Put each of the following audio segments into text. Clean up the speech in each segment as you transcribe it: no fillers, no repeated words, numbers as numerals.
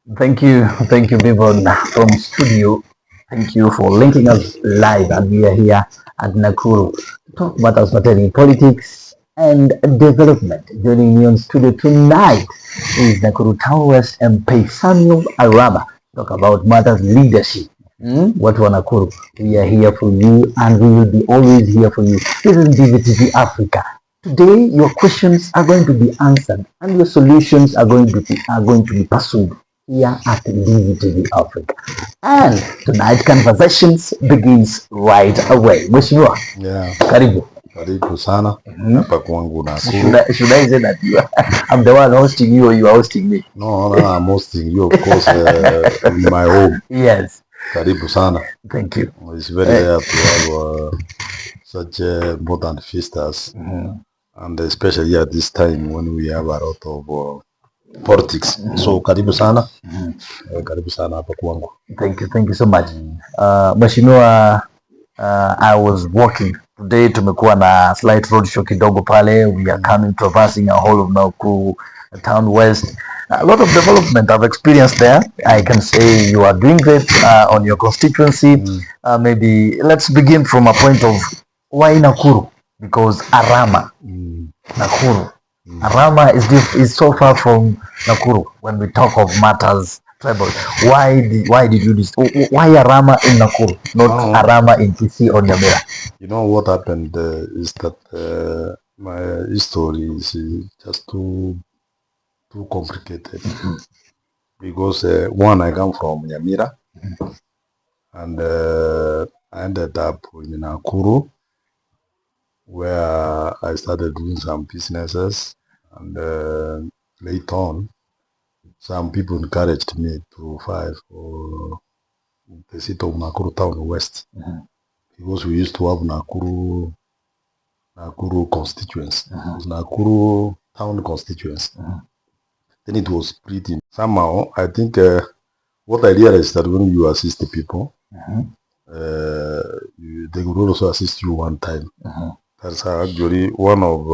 Thank you, Bivon from studio. Thank you for linking us live, and we are here at Nakuru to talk about us pertaining politics and development. Joining me on studio tonight is Nakuru Town West MP Samwel Arama. Talk about matters leadership. What Nakuru? We are here for you, and we will be always here for you. This is Ndizi TV Africa. Today, your questions are going to be answered, and your solutions are going to be pursued here at Ndizi TV Africa. And tonight conversations begins right away. Mheshimiwa, Yeah, karibu. karibu sana hapa kwangu Nakuru. Should I say that I'm the one hosting you or you are hosting me? No, I'm hosting you, of course, in my home. Yes. Karibu sana. Thank you. It's very rare to have such important visitors, and especially at this time when we have a lot of politics. So karibu sana. Karibu sana hapa kwangu. Thank you so much. Mheshimiwa, I was walking today, tumekuwa na slight road show kidogo pale. We are coming traversing a whole of Nakuru Town West. A lot of development I've experienced there. I can say you are doing great on your constituency. Maybe let's begin from a point of why Nakuru? Because Arama, Nakuru. Arama is so far from Nakuru when we talk of matters tribal. Why did you this? Why Arama in Nakuru, not Arama in PC or Nyamira? You know what happened is that my history is just too complicated. Because one, I come from Nyamira, and I ended up in Nakuru, where I started doing some businesses, and later on, some people encouraged me to fight for the seat of Nakuru Town West, because we used to have Nakuru Constituency, Nakuru Town Constituency. Then it was split in. Somehow, I think what I realized that when you assist the people, they could also assist you one time. That's actually one of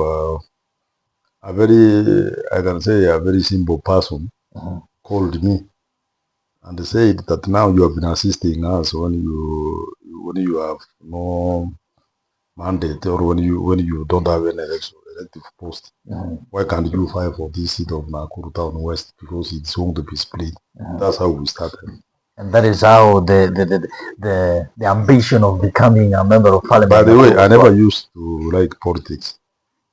a very simple person called me and said that now you have been assisting us when you have no mandate, or when you don't have an elective post. Why can't you fight for this seat of Nakuru Town West, because it's going to be split? That's how we started. And that is how the ambition of becoming a member of parliament. By the way, I never used to like politics.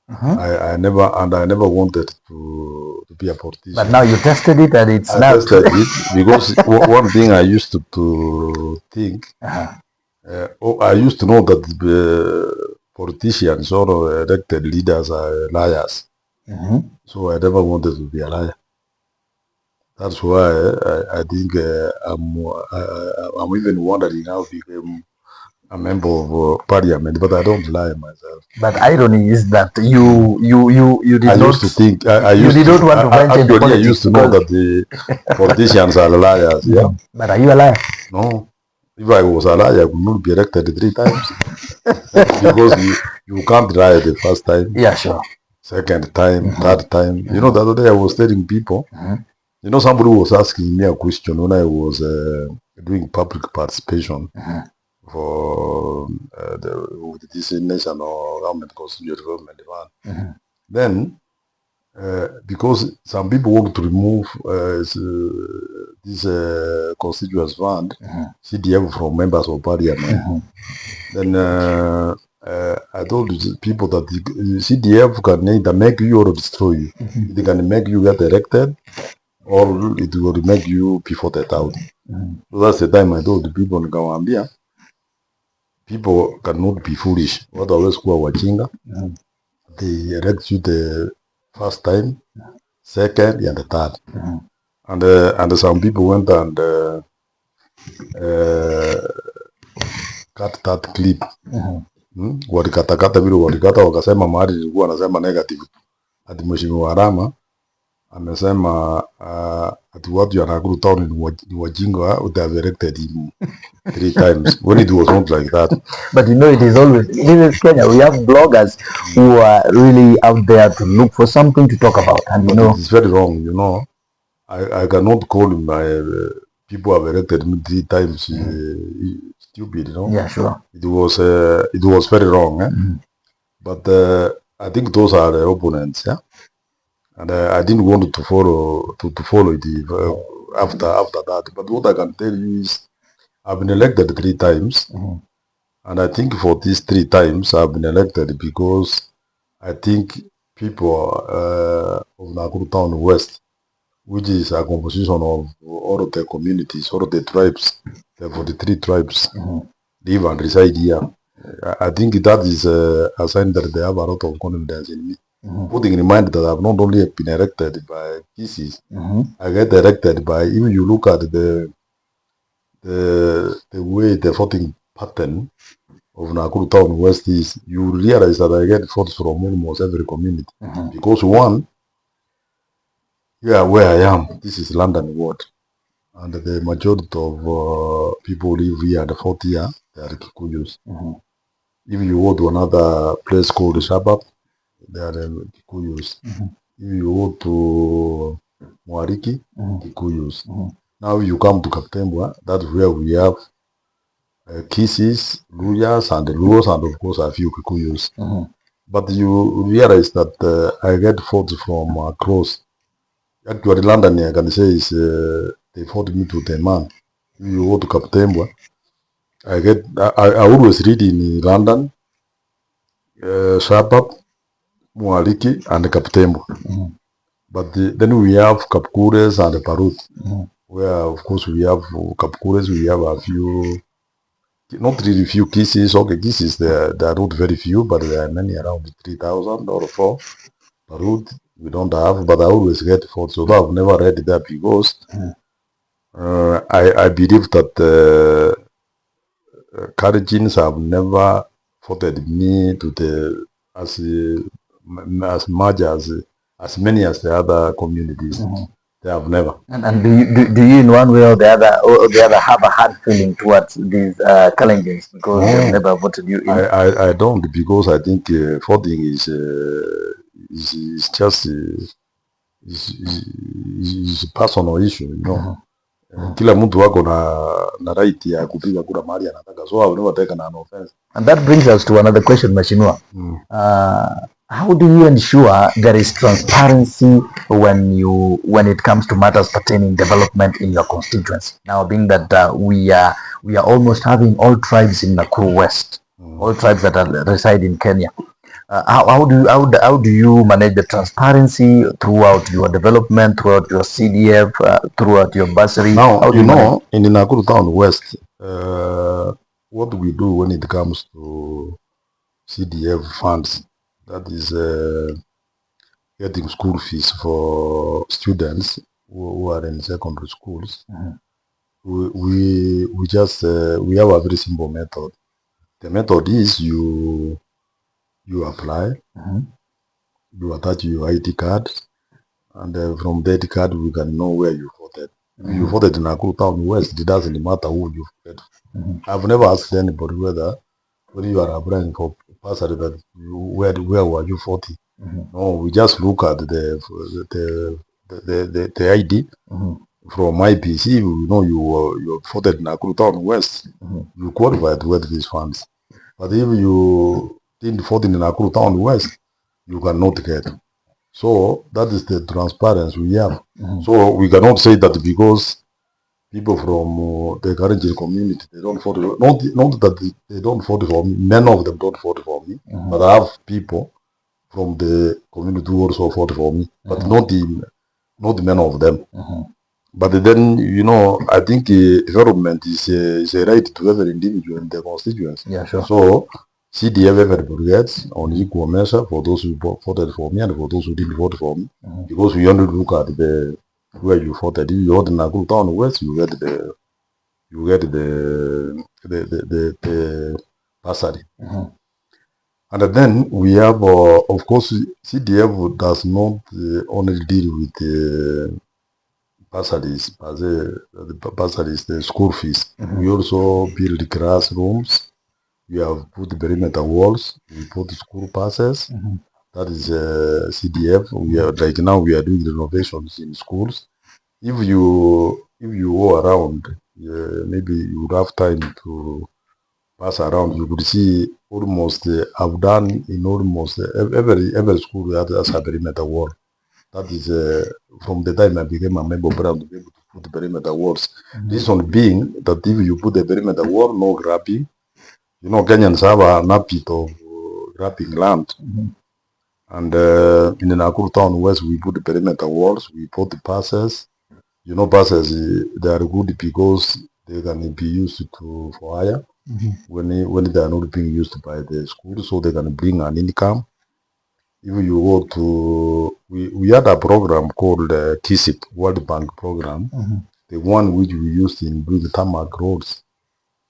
I never wanted to be a politician. But now you tested it, and it's I tested it because one thing I used to think. I used to know that the politicians or elected leaders are liars. So I never wanted to be a liar. That's why I think I'm even wondering how I became a member of parliament, but I don't lie myself. But irony is that you did I not. used to think You did not want to venture into actually, I politics used to know that the politicians are liars. Yeah. But are you a liar? No. If I was a liar, I would not be elected 3 times. Because you can't lie the first time. Yeah, sure. Second time, third time. You know, the other day I was telling people, you know, somebody was asking me a question when I was doing public participation for this national government constituency development fund. Then, because some people want to remove this constituency fund, CDF, from members of parliament, then I told people that the CDF can either make you or destroy you. They can make you get elected, or it will make you be voted out. So that's the time I told the people in Kawambia, people cannot be foolish. What always go wajinga. They elect you the first time, second, and the third. And some people went and cut that clip. Walikatakata vile walikata, wakasema mahali nilikuwa nasema negative. Ati Mheshimiwa Arama amesema ati watu ya Nakuru Town ni wajinga, they have elected him 3 times, when it was not like that. But you know, it is always, this is Kenya, we have bloggers who are really out there to look for something to talk about, and you know, it's very wrong, you know. I cannot call him people have elected me 3 times stupid, you know. Yeah, sure. It was very wrong, but I think those are the opponents, yeah. And I didn't want to follow it after that. But what I can tell you is I've been elected 3 times, and I think for these 3 times I've been elected because I think people of Nakuru Town West, which is a composition of all of the communities, all of the tribes, the 43 tribes, live and reside here. I think that is a sign that they have a lot of confidence in me. Putting in mind that I've not only been elected by pieces, I get elected by, if you look at the way the voting pattern of Nakuru Town West is, you realize that I get votes from almost every community. Because one, yeah, where I am, this is London Ward, and the majority of people live here at the 40 year, they are Kikuyus. If you go to another place called Shabab, they are Kikuyus. If you go to Mwariki, Kikuyus. Now you come to Kaptembwa, that's where we have Kisis, Luyas, and the Luos, and of course a few Kikuyus. But you realize that I get votes from across. Actually, London, I can say, is they voted me to the man. If you go to Kaptembwa, I always read in London, Shabab, Mwariki, and Kaptembwa. But then we have Kapkures and Parut, where of course we have Kapkures, we have a few, not really few cases. Okay, cases they are not very few, but there are many, around 3,000 or 4. Parut we don't have, but I always get votes. So I've never read that because I believe that Kalenjins have never voted me to the as much as many as the other communities. They have never. And do you in one way or the other have a hard feeling towards these Kalenjins because they've never voted you in? I don't, because I think voting is just is a personal issue, you know. Kila mtu wako na right ya kupiga kura mahali anataka, so I will never take an offense. And that brings us to another question, Mheshimiwa. How do you ensure there is transparency when it comes to matters pertaining development in your constituency? Now, being that we are almost having all tribes in Nakuru West, all tribes that reside in Kenya. How do you manage the transparency throughout your development, throughout your CDF, throughout your bursary? Now, you know, in the Nakuru Town West, what we do when it comes to CDF funds, that is getting school fees for students who are in secondary schools. We just we have a very simple method. The method is you apply, you attach your ID card, and from the ID card we can know where you voted. If you voted in Nakuru Town West, it doesn't matter who you voted. I've never asked anybody whether when you are applying for bursary that where were you voting. No, we just look at the ID from my PC. You know you voted in Nakuru Town West. You qualified to get these funds. But if you didn't vote in Nakuru Town West, you cannot get. So that is the transparency we have. So we cannot say that because people from the Kalenjin community, they don't vote. Not that they don't vote for me. Many of them don't vote for me. But I have people from the community who also vote for me. But not many of them. But then, you know, I think development is a right to every individual in the constituency. Yeah, sure. So CDF everybody gets on equal measure for those who voted for me and for those who didn't vote for me. Because we only look at where you voted. If you voted in Nakuru Town West, you get the bursary. And then we have, of course, CDF does not only deal with bursaries, the school fees. We also build classrooms. We have put perimeter walls. We put school passes. That is CDF. We are now we are doing renovations in schools. if you go around, maybe you would have time to pass around. You could see almost. I've done in almost every school that has a perimeter wall. That is from the time I became a member of Brown to be able to put the perimeter walls. Reason being that if you put the perimeter wall, no grabbing. You know, Kenyans have an habit of grabbing land. And in the Nakuru town west, we put the perimeter walls, we put the passes. You know, passes, they are good because they can be used for hire when they are not being used by the school, so they can bring an income. If you go to, we had a program called KISIP, World Bank program, the one which we used in doing tarmac roads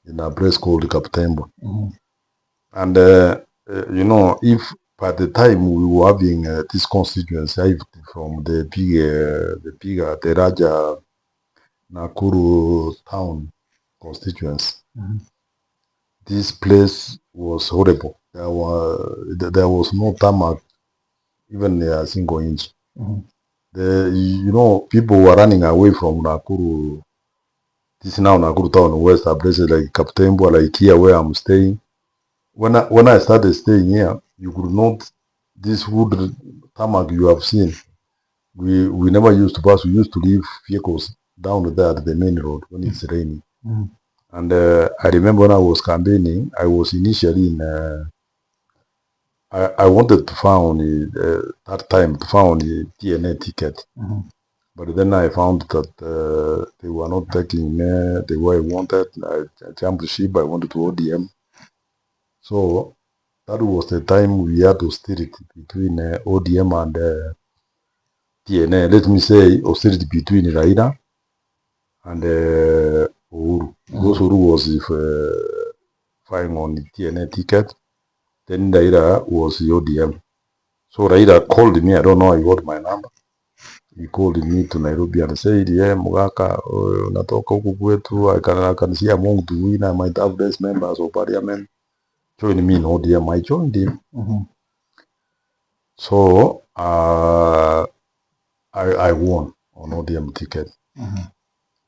in a place called Kaptembo. And, you know, if by the time we were having this constituency from the Raja Nakuru town constituency, this place was horrible. There was no tarmac, even a single inch. You know, people were running away from Nakuru. This is now Nakuru town west, are places like Kaptembo, like here where I'm staying. When I started staying here, you could not this wood tarmac you have seen. We never used to pass. We used to leave vehicles down there at the main road when it's raining. And I remember when I was campaigning, I was initially in. I wanted to found that time to found the DNA ticket, but then I found that they were not taking me the way I wanted. I jumped ship. I wanted to ODM, so that was the time we had austerity between ODM and TNA. Let me say austerity between Raila and Uhuru. Because Uhuru was flying on the TNA ticket, then Raila was the ODM. So Raila called me. I don't know. He got my number. He called me to Nairobi and said, "Yeah, Mugaka, natoka huku kwetu. I can see among the win. I might have best members of parliament. Join me in ODM." I joined him. So I won on ODM ticket.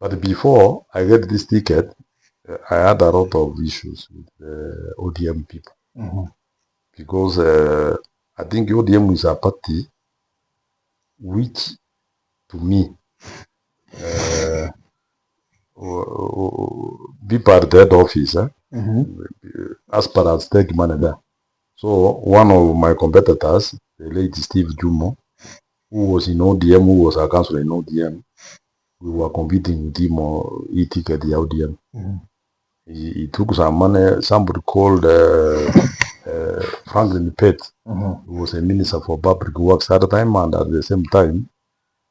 But before I get this ticket, I had a lot of issues with ODM people. Because I think ODM is a party which, to me, be part of that office, as per as take money there. So one of my competitors, the late Steve Jumo, who was in ODM, who was a councillor in ODM, we were competing with him or he ticket the ODM. He took some money. Somebody called Franklin Pett, who was a minister for public works at the time, and at the same time,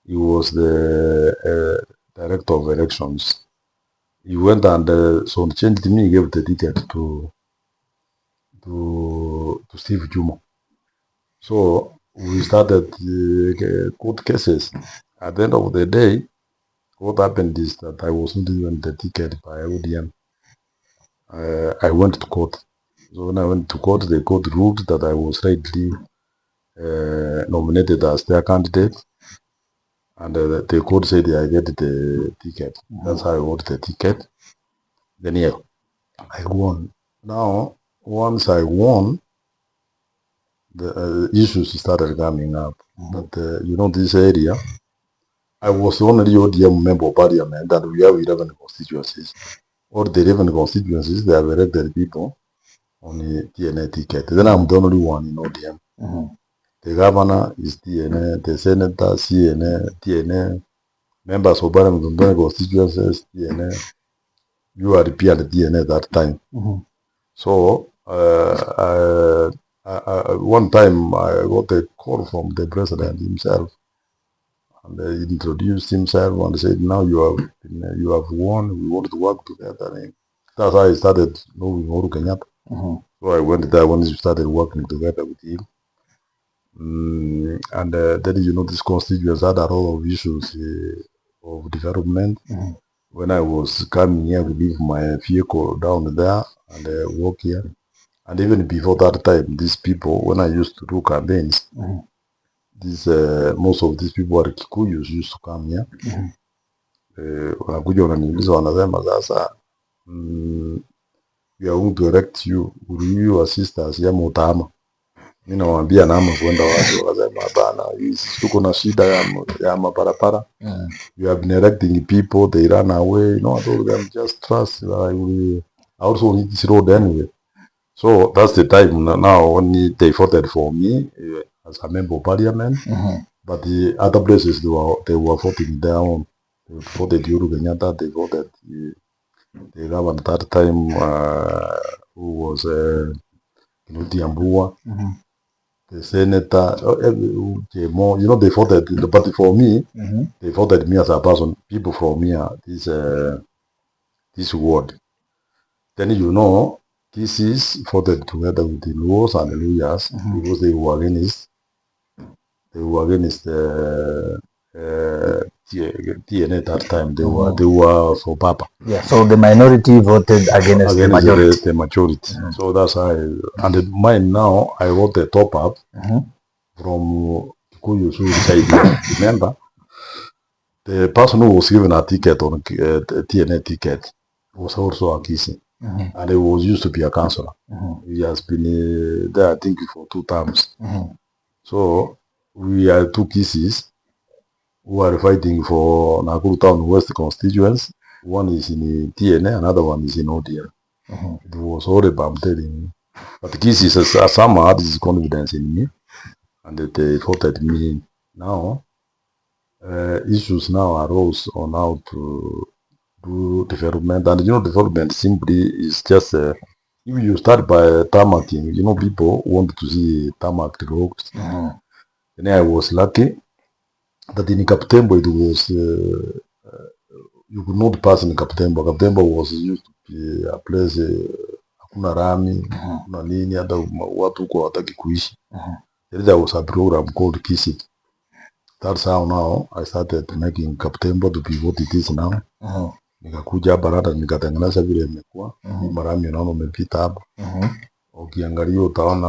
he was the director of elections. He went and so changed me, he gave the ticket to Steve Jumo. So we started court cases. At the end of the day, what happened is that I was not given the ticket by ODM. I went to court. So when I went to court, the court ruled that I was rightly nominated as their candidate. And the court said I get the ticket. That's how I got the ticket. Then yeah, I won. Now, once I won, the issues started coming up. But you know, this area, I was the only ODM member of parliament, and we have 11 constituencies. All the 11 constituencies, they have elected people on the TNA ticket. Then I'm the only one in ODM. The governor is TNA, the senator, CNA, TNA, members of parliament on the constituencies, TNA, URP and TNA at that time. So, one time I got a call from the president himself, and he introduced himself and said, "Now you have won. We want to work together." And that's how I started knowing Uhuru Kenyatta. So I went there when we started working together with him. And then, you know, this constituency had a lot of issues of development. When I was coming here to leave my vehicle down there and walk here, and even before that time, these people, when I used to do campaigns, most of these people are Kikuyus used to come here. wanakuja wananiuliza, wanasema sasa, we are going to elect you, will you assist us ya mutama? Mimi nawaambia naama kwenda wapi? Wakasema hapana, sisi tuko na shida ya mabarabara. We have been electing people, they run away. No, I told them just trust. I also need this road anyway. So that's the time now when they voted for me as a member of parliament. But the other places they were voting their own. They voted Uhuru Kenyatta. They voted the government that time who was Tiambua. The senator, they voted, but for me, they voted me as a person. People from here, this ward. Then this is voted together with the laws and the lawyers because they were against. They were against TNA that time. They were for Papa. Yeah. So the minority voted against the majority. The majority. So that's how. And mine now, I wrote the top up from Kikuyu side. Remember, the person who was given a ticket on TNA ticket was also a Kisi. And he was used to be a councillor. He has been there, I think, for 2 terms. So we are 2 Kisis who are fighting for Nakuru Town West constituency. One is in TNA, another one is in ODM. It was horrible, I'm telling you. But Kisis somehow had this confidence in me, and they voted me. Now, issues now arose on how to do development, and development simply is just if you start by tarmacking, people want to see tarmac roads. And I was lucky that in Kaptembo it was you could not pass in Kaptembo. Kaptembo was used to be a place hakuna rami, hakuna nini, hata watu huko hawataki kuishi. There was a program called Kisi. That's how now I started making Kaptembo to be what it is now. Nikakuja hapa hata nikatengeneza vile imekuwa. Marami unaona umepita hapa. Ukiangalia utaona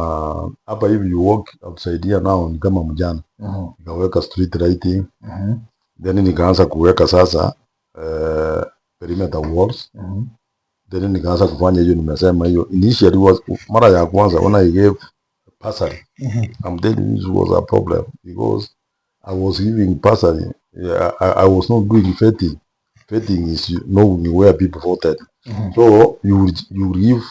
hapa hivi you walk outside here now ni kama mjana. Nikaweka street lighting. Then nikaanza kuweka sasa perimeter walls. Then nikaanza kufanya hiyo nimesema hiyo. Initially was mara ya kwanza when I gave bursary. I'm telling you this was a problem because I was giving bursary. I was not doing vetting. Vetting is knowing where people voted. So you give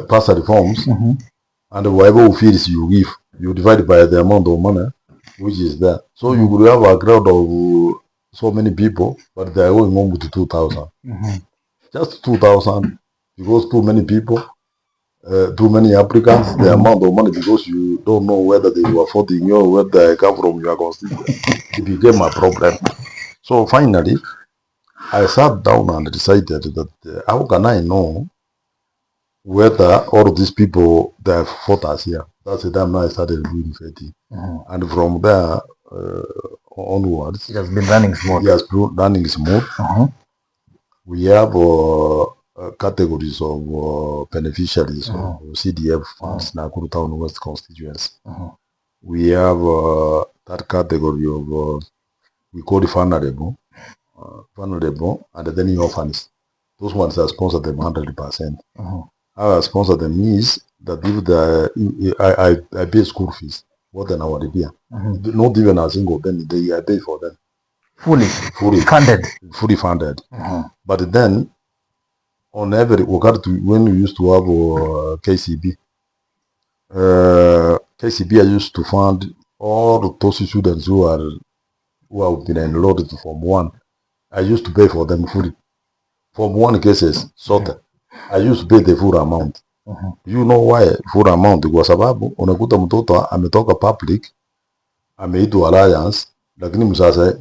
bursary forms, and whatever you feel you give, you divide by the amount of money which is there. So you could have a crowd of so many people, but they are going home with 2,000. Just 2,000 because too many people, too many applicants, the amount of money because you don't know whether they were voting you or whether they come from your constituency. It became a problem. So finally, I sat down and decided that how can I know whether all of these people they have fought us here. That's the time I started doing vetting. And from there onwards, it has been running smooth. It has been running smooth. We have categories of beneficiaries of CDF funds, Nakuru Town West constituency. We have that category of we call it vulnerable, and then orphans. Those ones are sponsored them 100%. How I sponsor them is that if I pay school fees, more than our year. Not even a single penny, I pay for them. Fully funded. Fully funded. But then, on every, when we used to have KCB, KCB I used to fund all those students who have been enrolled to Form 1. I used to pay for them fully. Form 1 cases, sorted. I used to pay the full amount. You know why full amount? Kwa sababu unakuta mtoto ametoka public, ameitwa alliance, lakini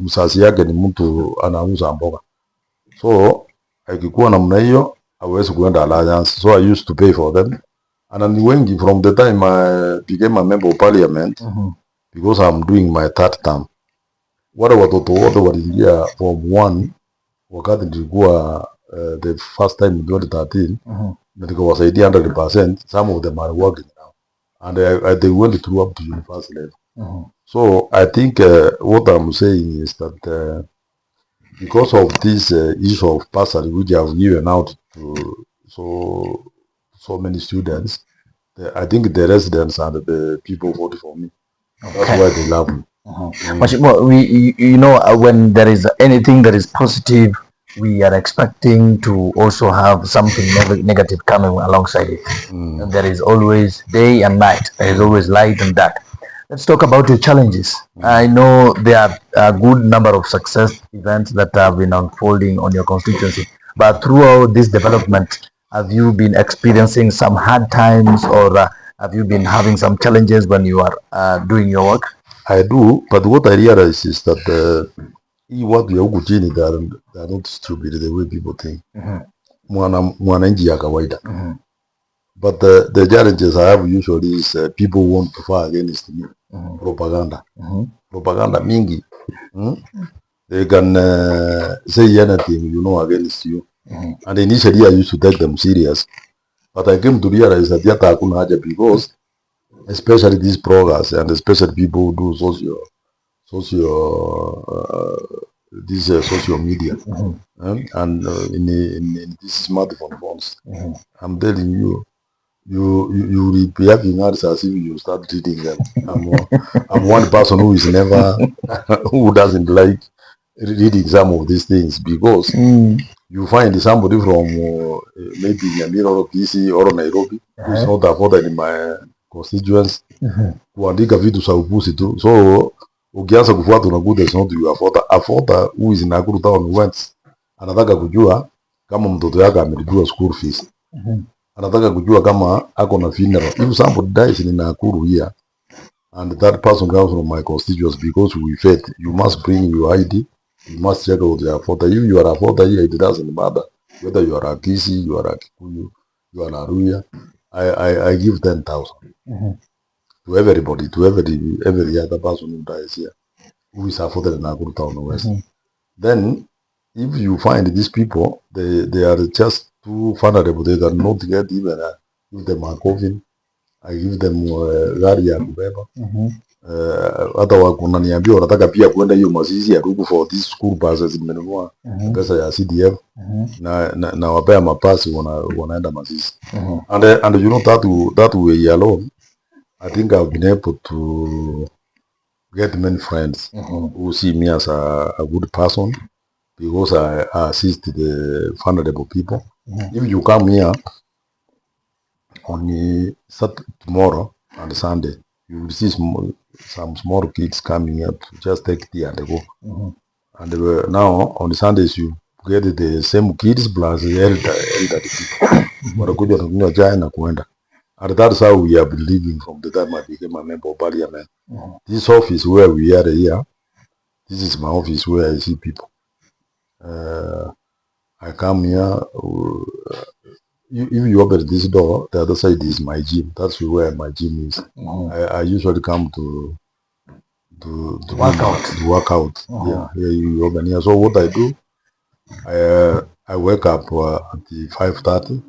msasi yake ni mtu anauza mboga. So akikuwa namna hiyo hawezi kuenda alliance. So I used to pay for them. And ni wengi from the time I became a member of parliament, because I'm doing my 3rd term. Wale watoto wote waliingia Form 1 wakati nilikuwa the first time in 2013, na nikawasaidia 100%. Some of them are working now, and they went through up to university level. So I think what I'm saying is that because of this issue of bursary which I have given out to so many students, I think the residents and the people voted for me. That's why they love me. Well, when there is anything that is positive, we are expecting to also have something negative coming alongside it. And there is always day and night. There is always light and dark. Let's talk about your challenges. I know there are a good number of success events that have been unfolding on your constituency, but throughout this development, have you been experiencing some hard times, or have you been having some challenges when you are doing your work? I do, but what I realize is that what we are chini, they are not stupid the way people think. Mwananchi ya kawaida. But the challenges I have usually is people want to fight against me. Propaganda. Propaganda mingi. They can say anything, against you. And initially I used to take them serious. But I came to realize that yata hakuna haja, because especially these bloggers and especially people who do social media and in these smartphone phones. I'm telling you, you will be having ads as if you start reading them. I'm one person who is never who doesn't like reading some of these things, because you find somebody from maybe Nyamira or PC or Nairobi who is not afforded in my constituents kuandika vitu za upuzi tu. So ukianza kufuata unakuta is not you afford who is in Nakuru town went, anataka kujua kama mtoto yake amelipiwa school fees. Anataka kujua kama ako na funeral. If somebody dies in Nakuru here and that person comes from my constituents, because we fed, you must bring your ID, you must check out your photo. If you are a photo here, it doesn't matter whether you are a Kisi, you are a Kikuyu, you are a Ruya. I give 10,000 to everybody, to every other person who dies here, who is afforded in Nakuru town west. Then, if you find these people, they are just too vulnerable. They cannot get even give them a coffin. I give them gari ya kubeba. Hata wananiambia wanataka pia kwenda hiyo mazishi ya Ruku for these school buses zimenunua pesa ya CDF na wapea mapasi wanaenda mazishi. And you know that way alone, I think I've been able to get many friends who see me as a good person, because I assist the vulnerable people. If you come here on tomorrow and Sunday, you will see some small kids coming here to just take tea and go. And now on the Sundays you get the same kids plus the elder people. Wanakuja wanakunywa chai na kuenda. And that's how we have been living from the time I became a member of parliament. This office where we are here, this is my office where I see people. I come here. If you open this door, the other side is my gym. That's where my gym is. I usually come to work out. Yeah, you open here. So what I do, I wake up at the 5:30.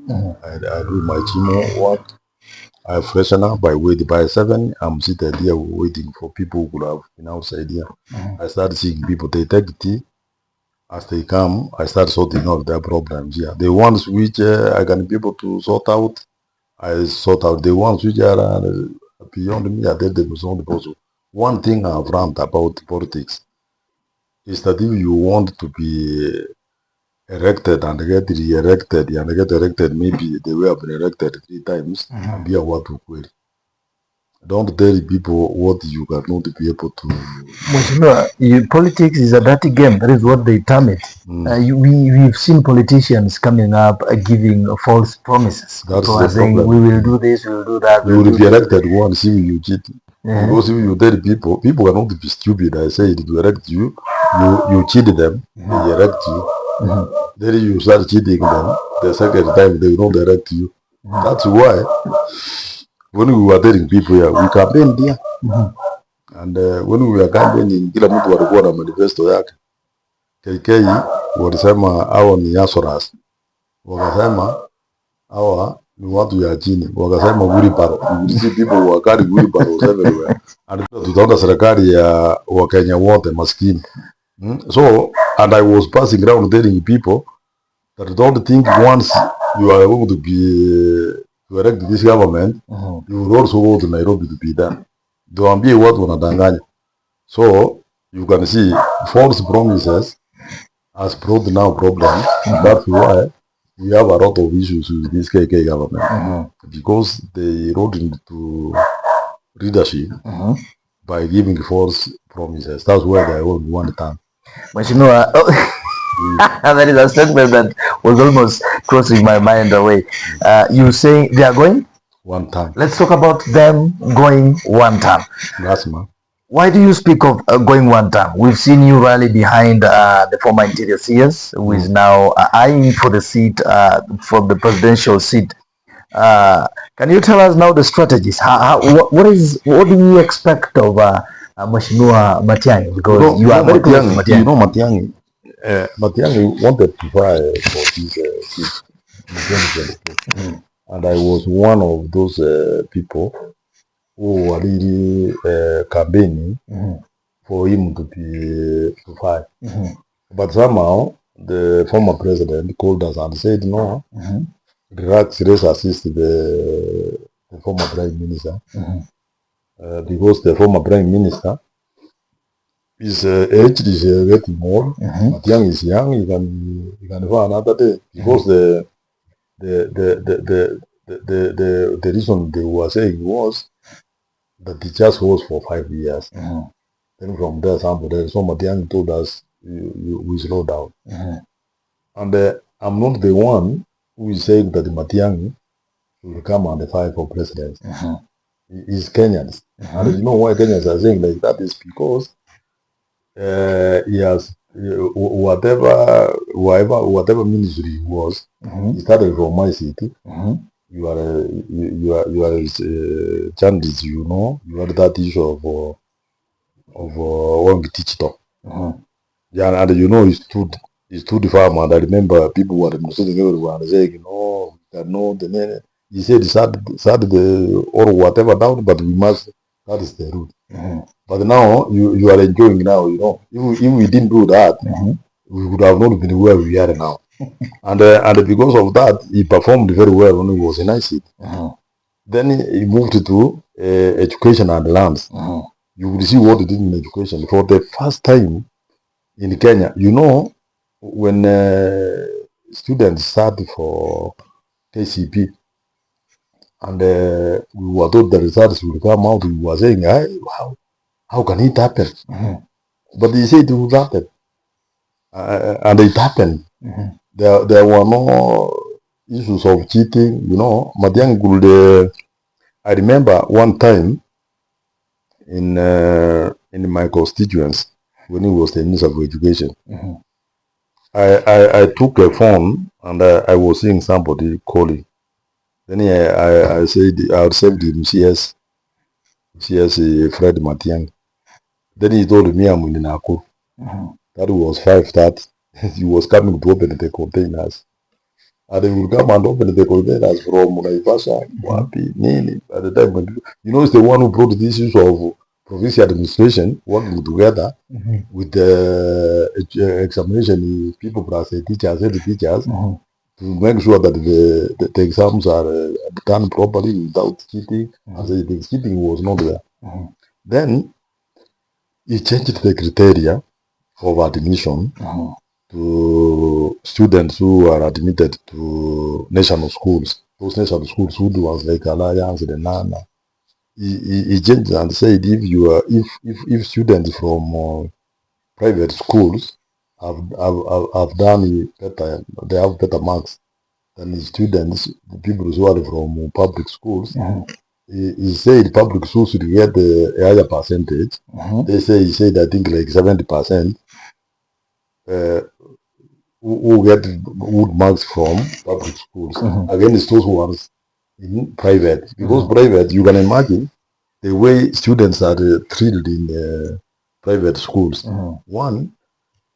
I do my gym work. I freshen up. By 7, I'm seated here waiting for people who could have been outside here. I start seeing people. They take tea. As they come, I start sorting out their problems here. The ones which I can be able to sort out, I sort out. The ones which are beyond me, I tell them it's not possible. One thing I've learned about politics is that if you want to be elected and get re-elected and get elected maybe the way I've been elected 3 times, and be a watu kweli. Don't tell people what you cannot be able to. Politics is a dirty game. That is what they term it. We've seen politicians coming up giving false promises. That's people the are saying, problem. we will do this, we will do that. You will be elected once if you cheat. Because if you tell people cannot be stupid. I say to elect you, you cheat them, they elect you. Then you start cheating them. The second time they will not elect you. That's why when we were telling people here, we campaigned here. And when we were campaigning, kila mtu walikuwa na manifesto yake. KK walisema hawa ni Asoras. Wakasema hawa ni watu ya chini. Wakasema wheelbarrow. You see people who are carrying wheelbarrows everywhere. And tutaona serikali ya Wakenya wote maskini. So and I was passing around telling people that don't think once you are able to be to elect this government, you will also go to Nairobi to be done. Tuambie watu wanadanganya. So you can see false promises has brought now problems. That's why we have a lot of issues with this KK government because they rode into leadership by giving false promises. That's why they all one time. Mheshimiwa, that is a statement that was almost crossing my mind away. You saying they are going? One time. Let's talk about them going one time. Last month. Why do you speak of going one time? We've seen you rally behind the former Interior CS, who is now eyeing for the seat, for the presidential seat. Can you tell us now the strategies? What do you expect of Mheshimiwa Matiang'i? Because you are very close to Matiang'i. You know Matiang'i. Matiang'i wanted to try for this seat in 2022. And I was one of those people who were really campaigning for him to be to fight. But somehow the former president called us and said no, let's assist the former prime minister because the former prime minister his age is getting old. Matiang'i is young. He can find another day because the reason they were saying was that it just was for 5 years. Then from there, somebody, so Matiang'i told us we slow down. And I'm not the one who is saying that Matiang'i will come and fight for president. It's Kenyans. And you know why Kenyans are saying like that is because he has whatever ministry he was, he started from my city. You are Chandis, you know, you had that issue of digital. Yeah, and you know he stood firm, and I remember people were demonstrating everyone saying, you know, we can know the name. He said started the or whatever down, but we must, that is the route. But now you are enjoying now, you know. If we didn't do that, we would have not been where we are now. And because of that, he performed very well when he was in ICT. Then he moved to education and lands. You will see what he did in education. For the first time in Kenya, you know, when students started for KCP, and we were told the results will come out, we were saying, how can it happen? But he said it would happen. And it happened. There were no issues of cheating, you know. Matiang'i could, I remember one time in my constituency when he was the Minister of Education, I took a phone and I was seeing somebody calling. Then I said I saved him CS Fred Matiang'i. Then he told me I'm in Nakuru. That was 5:30. He was coming to open the containers. And they will come and open the containers from Naivasha, Wapi, Nini. By the time, you know, it's the one who brought this issue of provincial administration working together with the examination people plus the teachers, head teachers, to make sure that the exams are done properly without cheating. And the cheating was not there. Then he changed the criteria of admission to students who are admitted to national schools. Those national schools who do ones like Alliance, the Nana. He changed and said if students from private schools have done better, they have better marks than the students, the people who are from public schools. He said public schools should get a higher percentage. He said I think like 70%. Who get good marks from public schools against those ones in private. Because private, you can imagine the way students are treated in private schools. One,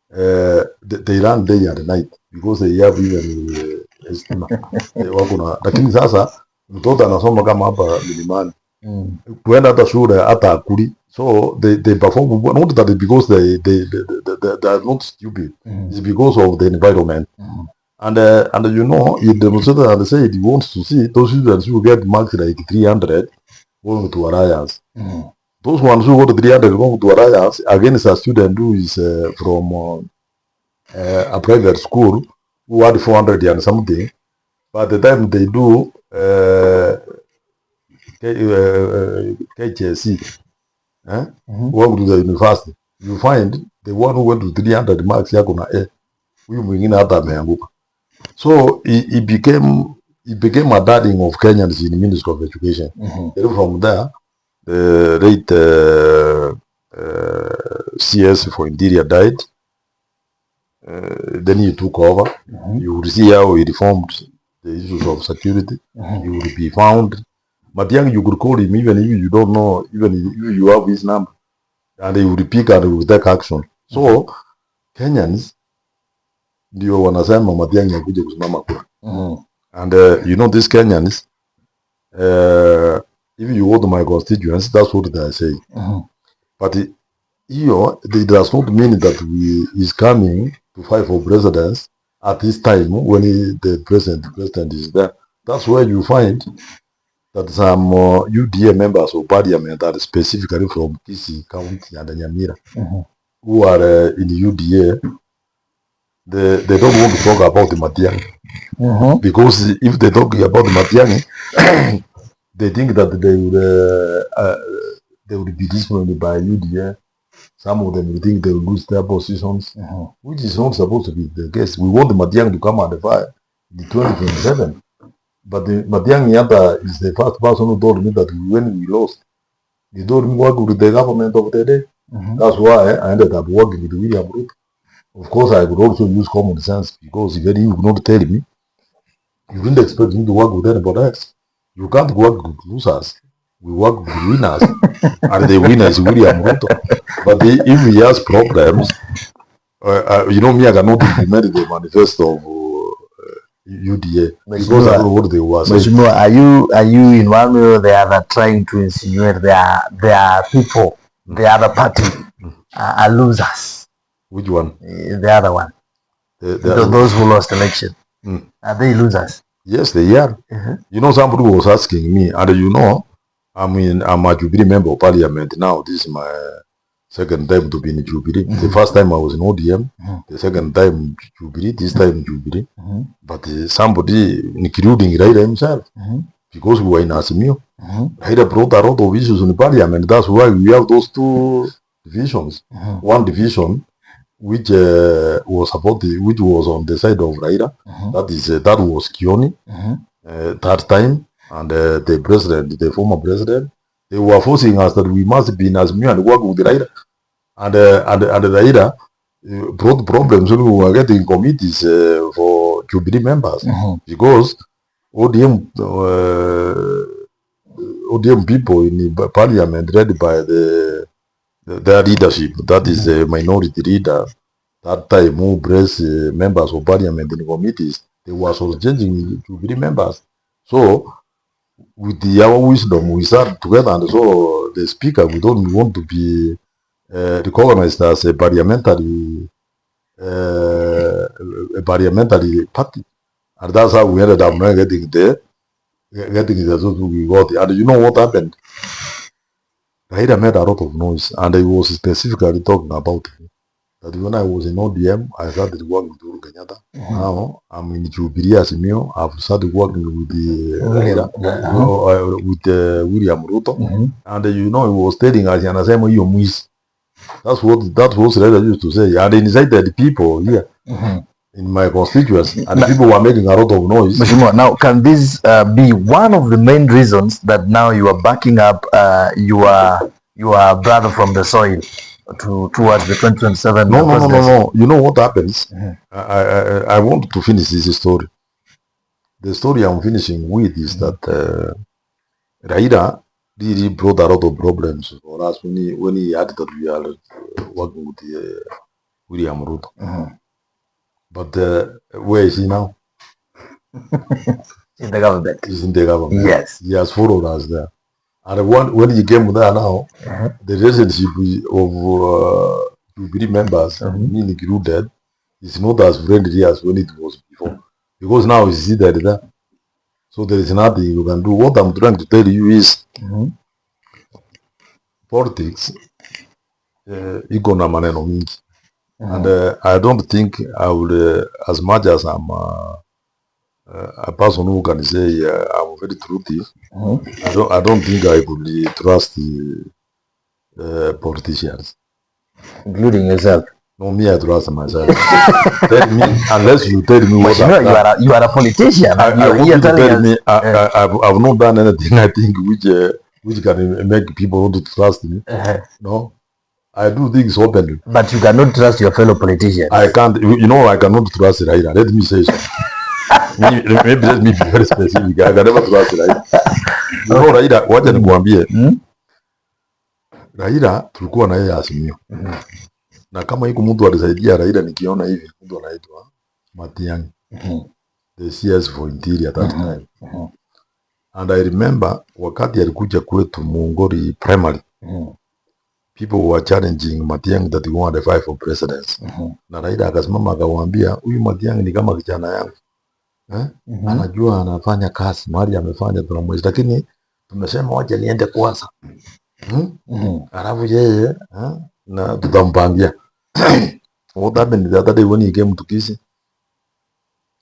they run day and night because they have even estima. Lakini sasa mtoto anasoma kama hapa milimani, Kuenda hata shule hata akuli. So they perform not that because they are not stupid. It's because of the environment. And you know, he demonstrated and said he wants to see those students who get marks like 300 going to alliance. Those ones who got 300 going to alliance against a student who is from a private school who had 400 and something. By the time they do KHSC, walk to the university, you find the one who went to 300 marks yako na huyu mwingine hata ameanguka. So he became a darling of Kenyans in the Ministry of Education. From there, the late CS for Interior died. Then he took over. You will see how he reformed the issues of security. He will be found. Matiang'i, you could call him even if you don't know, even if you have his number, and he will pick and he will take action. So Kenyans ndio wanasema Matiang'i akuje kusimama kura. And you know, these Kenyans, if you go to my constituents, that's what they say. But it does not mean that is coming to fight for presidents at this time when the president is there. That's where you find that some UDA members of parliament are specifically from Kisii County and Nyamira, who are in the UDA. They don't want to talk about the Matiang'i. Because if they talk about the Matiang'i, they think that they would be disciplined by UDA. Some of them will think they will lose their positions, which is not supposed to be the case. We want the Matiang'i to come and fight in 2027. But the Matiang'i is the first person who told me that when we lost, he told me work with the government of the day. That's why I ended up working with William Ruto. Of course, I could also use common sense, because if you would not tell me, you didn't expect me to work with anybody else. You can't work with losers. We work with winners. And the winner is William Ruto. But if he has problems, you know, me, I cannot implement the manifesto of UDA because I don't know what they were saying. Are you in one way or the other trying to insinuate their people, the other party, are losers? Which one? The other one. Those who lost election. Are they losers? Yes, they are. You know, somebody was asking me, and you know, I'm a Jubilee member of parliament now. This is my second time to be in Jubilee. The first time I was in ODM, the second time Jubilee, this time Jubilee. But somebody, including Raila himself, because we were in Azimio, Raila brought a lot of issues in the parliament. That's why we have those two divisions. One division which which was on the side of Raila. That was Kioni. That time, and the president, the former president, they were forcing us that we must be in Azimio and work with Raila. And Raila brought problems when we were getting committees for Jubilee members, because ODM people in the parliament led by their leadership, that is the minority leader, that time who press members of parliament in the committees, they were also changing Jubilee members. So with our wisdom, we sat together, and so the speaker, we don't want to be recognized as a parliamentary party, and that's how we ended up getting the result we got. And you know what happened? Raila made a lot of noise, and he was specifically talking about it. That when I was in ODM, I started working with Uhuru Kenyatta. Now I'm in Jubilee Azimio. I've started working with William Ruto, and you know, he was telling us, anasema hiyo mwizi. That was Raila used to say, and he incited the people here in my constituency, and people were making a lot of noise. Now, can this be one of the main reasons that now you are backing up your brother from the soil towards the 2027? No. You know what happens? I want to finish this story. The story I'm finishing with is that Raila really brought a lot of problems for us when he had that we are working with William Ruto. But where is he now? In the government. He's in the government. Yes. He has followed us there. And when he came there now, the relationship of Jubilee members, meaning included, is not as friendly as when it was before. Because now it's seated there. So there is nothing you can do. What I'm trying to tell you is politics iko na maneno mingi. And I don't think I will, as much as I'm a person who can say I'm very truthful, I don't think I could trust the politicians. Including yourself. No, me, I trust myself. Tell me, unless you tell me what I've done. You are a politician. I want you to tell me, I've not done anything, I think, which can make people want to trust me. No, I do things openly. But you cannot trust your fellow politicians. I can't, I cannot trust Raila. Let me say so. Maybe let me be very specific. I can never trust Raila. Raila, wacha nikuambie. Raila tulikuwa na yeye Azimio. Na kama iko mtu alisaidia Raila, nikiona hivi mtu anaitwa Matiang'i, the CS for Interior at that time. And I remember wakati alikuja kwetu Mungori primary, people were challenging Matiang'i that he wanted to fight for presidency. Na Raila akasimama akawaambia, huyu Matiang'i ni kama kijana yangu. Anajua anafanya kazi, mahali amefanya tunamwezi, lakini tumesema wacha niende kwanza. Alafu yeye na tutampangia. What happened the other day when he came to Kisii,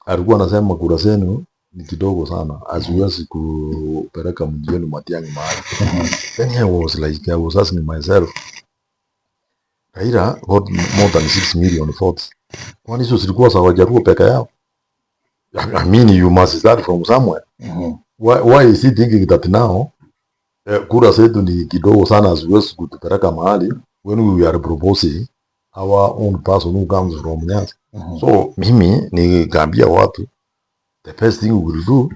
alikuwa anasema kura zenu ni kidogo sana, asiwezi kupeleka mji wenu Matiang'i mahali. Then I was asking myself, Raila got more than 6 million votes. Kwani hizo zilikuwa za Wajaruo peke yao? I mean, you must start from somewhere. Why is he thinking that now kura zetu ni kidogo sana, asiwezi kutupeleka mahali when we are proposing our own person who comes from Nyanza? So mimi nikaambia watu, the best thing we will do,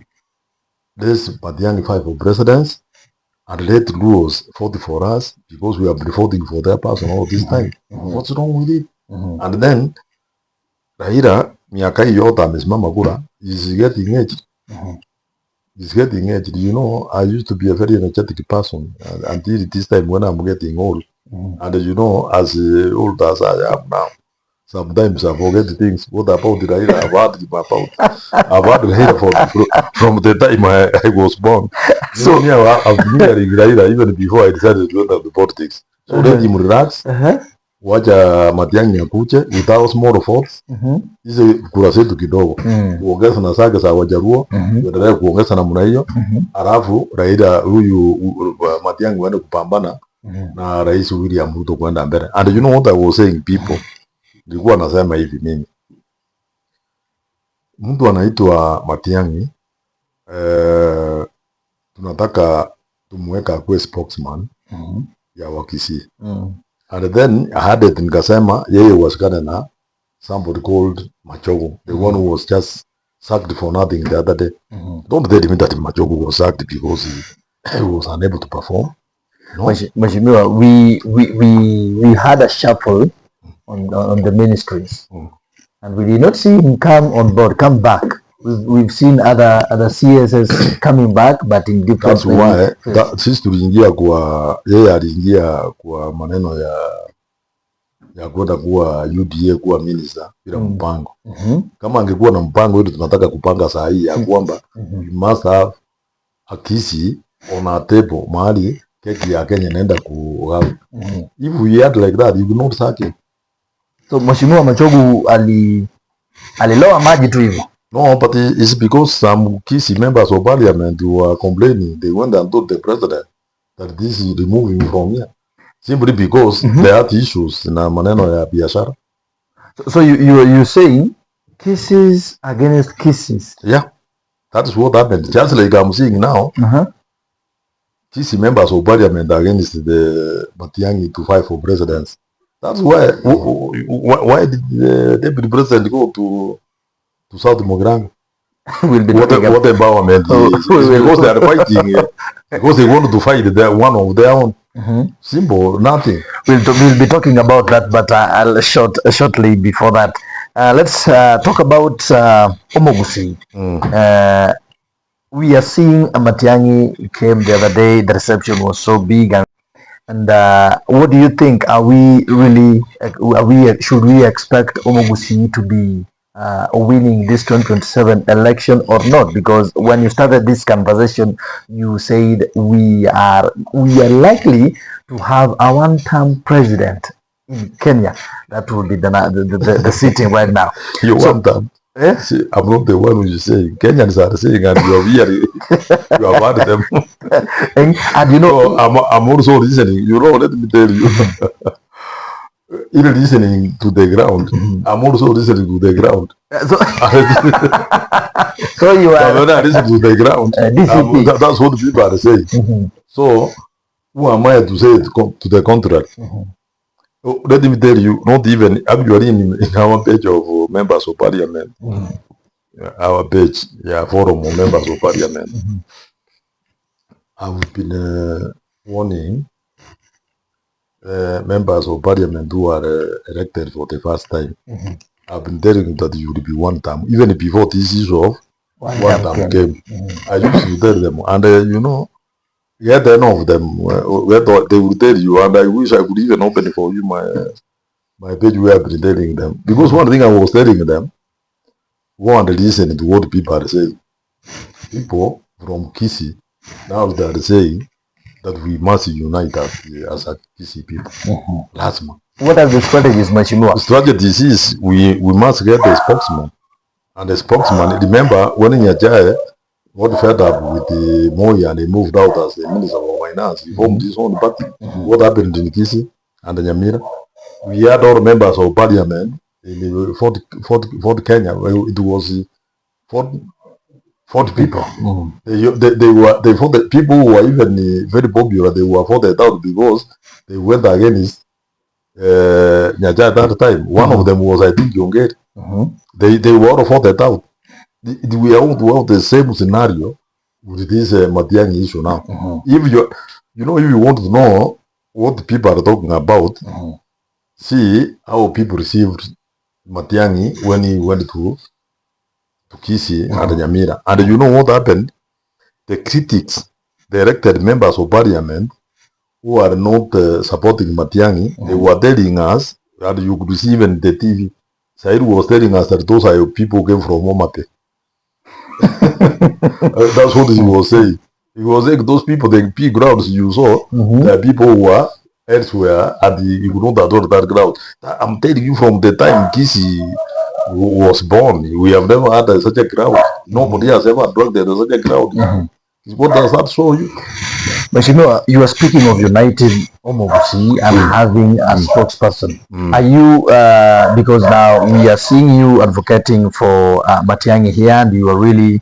let's Matiang'i fight for presidents and let Luos vote for us, because we have been voting for their person all this time. What's wrong with it? And then Raila miaka hii yote amesimama kura, is getting age. He's getting age. You know, I used to be a very energetic person until this time when I'm getting old. And you know, as old as I am now, sometimes I forget things. What about Raila? I've had Raila from the time I was born. So yeah, I've been hearing Raila even before I decided to enter the politics. So let him relax. Wacha Matiang'i akuje without small votes. Hizo kura zetu kidogo. Kuongeza na zake za Wajaruo, tuendelee kuongeza namna hiyo. Alafu Raila huyu Matiang'i waende kupambana na Rais William Ruto kwenda mbele. And you know what I was saying, people, nilikuwa nasema hivi mimi. Mtu anaitwa Matiang'i, tunataka tumweka kwa spokesman ya Wakisii. And then I had it nikasema yeye wasikane na somebody called Machogu, the one who was just sacked for nothing the other day. Don't tell me that Machogu was sacked because he was unable to perform. No. Mheshimiwa, we had a shuffle on the ministries, and we did not see him come back. We've seen other CSs coming back, but in different. That's why sisi tuliingia kwa yeye aliingia kwa maneno ya kwenda kuwa UDA kuwa minister bila mpango. Kama angekuwa na mpango ile tunataka kupanga saa hii ya kwamba we must have a Kisii on a table mahali keki ya Kenya naenda kugawa. If we had like that, you would not sack him. So Mheshimiwa Machogu aliloa maji tu hivyo. No, but it's because some Kisii members of parliament were complaining. They went and told the president that this is removing from here. Simply because they had issues na maneno ya biashara. So you're saying kisses against kisses? Yeah, that is what happened. Just like I'm seeing now, Kisii members of parliament against the Matiang'i to fight for presidents. That's why did the deputy president go to South Mogrango? What empowerment is because they are fighting because they wanted to fight one of their own. Simple, nothing. We'll be talking about that, but I'll shortly before that. Let's talk about Omogusi. we are seeing Matiang'i came the other day. The reception was so big, and what do you think? Are we really? Should we expect Omogusi to be winning this 2027 election or not? Because when you started this conversation, you said we are likely to have a one-term president in Kenya. That will be the sitting right now. You want them? Eh? See, I'm not the one who you say. Kenyans are saying, and you are here. You have heard them. And you know, so I'm also listening. You know, let me tell you. In listening to the ground, I'm also listening to the ground. So you are. When I listen to the ground, that's what people are saying. So who am I to say it to the contrary? Oh, let me tell you, not even actually in our page of members of parliament, our page, forum of members of parliament, I've been warning members of parliament who are elected for the first time. I've been telling them that you will be one term, even before this issue of one term came. I used to tell them, and you know, yet none of them, they will tell you, and I wish I could even open for you my page where I've been telling them. Because one thing I was telling them, go and listen to what people are saying. People from Kisi, now they are saying that we must unite as a Kisi people. Last month. What are the strategies, Mheshimiwa? The strategies is we must get a spokesman. And the spokesman, remember, when Nyajaye got fed up with the Moi and he moved out as the Minister of Finance, he formed his own party. What happened in Kisi and Nyamira? We had all members of parliament in Fort Kenya. It was 40 people. They fought the people who were even very popular. They were voted out because they went against Nyaja at that time. One of them was, I think, Yongeri. They were all voted out. We are going to have the same scenario with this Matiang'i issue now. If if you want to know what the people are talking about, see how people received Matiang'i when he went to Kisi and Nyamira. And you know what happened? The critics, the elected members of parliament who are not supporting Matiang'i, they were telling us, and you could see even the TV, Said was telling us that those are people who came from Omate. That's what he was saying. He was saying those people, the big grounds you saw, the people who were elsewhere, and you could not adore that ground. I'm telling you, from the time Kisi was born, we have never had such a crowd. Nobody has ever drugged such a crowd. What does that show you? Mheshimiwa, you are speaking of uniting Omogusi and having a spokesperson. Are you, because now we are seeing you advocating for Matiang'i here, and you are really,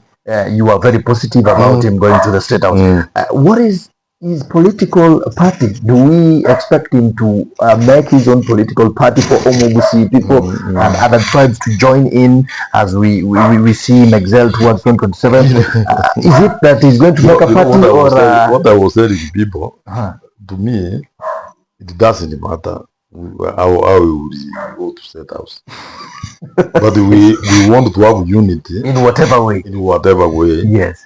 you are very positive about him going to the State House. What is his political party? Do we expect him to make his own political party for Omogusi people and other tribes to join in as we see him excel towards 2027? Is it that he's going to make a party what I was telling people, to me, it doesn't matter how we go to State House. But we want to have unity. In whatever way. In whatever way. Yes.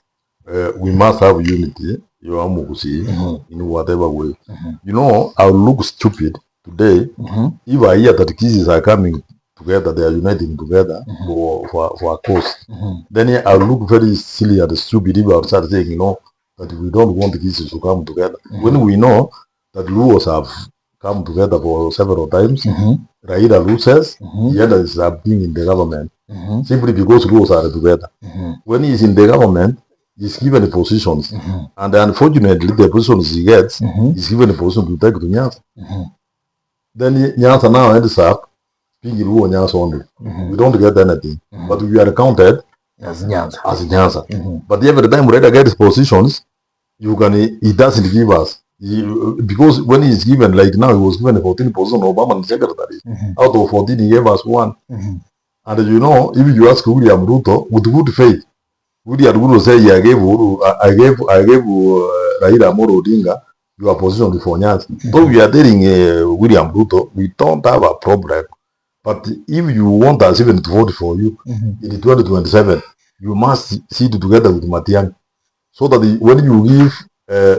We must have unity. You are in whatever way. You know, I'll look stupid today if I hear that cases are coming together, they are uniting together for a cause. Then I'll look very silly and stupid if I start saying, you know, that we don't want the cases to come together. When we know that laws have come together for several times, Raila loses, he ends up being in the government, simply because laws are together. When he's in the government, he's given the positions, and unfortunately, the positions he gets, he's given a position to take to Nyanza. Then Nyanza now ends up being Luo Nyanza only. We don't get anything, but we are counted as Nyanza. But every time Raila gets positions, he doesn't give us. Because when he's given, like now, he was given a 14 position Obama and secretary. Out of 14, he gave us 1. And you know, if you ask William Ruto, with good faith, William Ruto say, I gave Raila Amolo Odinga your position for Nyanza. So we are telling William Ruto, we don't have a problem. But if you want us even to vote for you in 2027, you must sit together with Matiang'i. so that when you give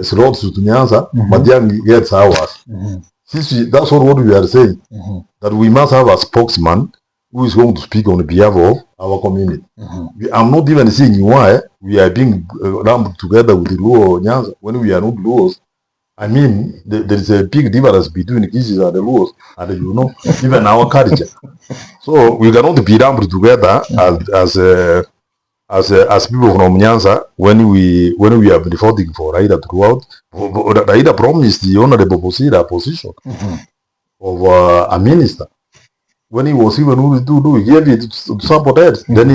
slots to Nyanza, Matiang'i gets ours. That's what we are saying, that we must have a spokesman who is going to speak on behalf of our community. I'm not even seeing why we are being lumped together with the Luo Nyanza when we are not Luos. I mean, there is a big difference between the Kishis and the Luos, and even our culture. So we cannot be lumped together as people from Nyanza when we have been voting for Raila throughout. Raila promised the Honorable Bosira a position of a minister. When he was even he gave it to somebody else. Then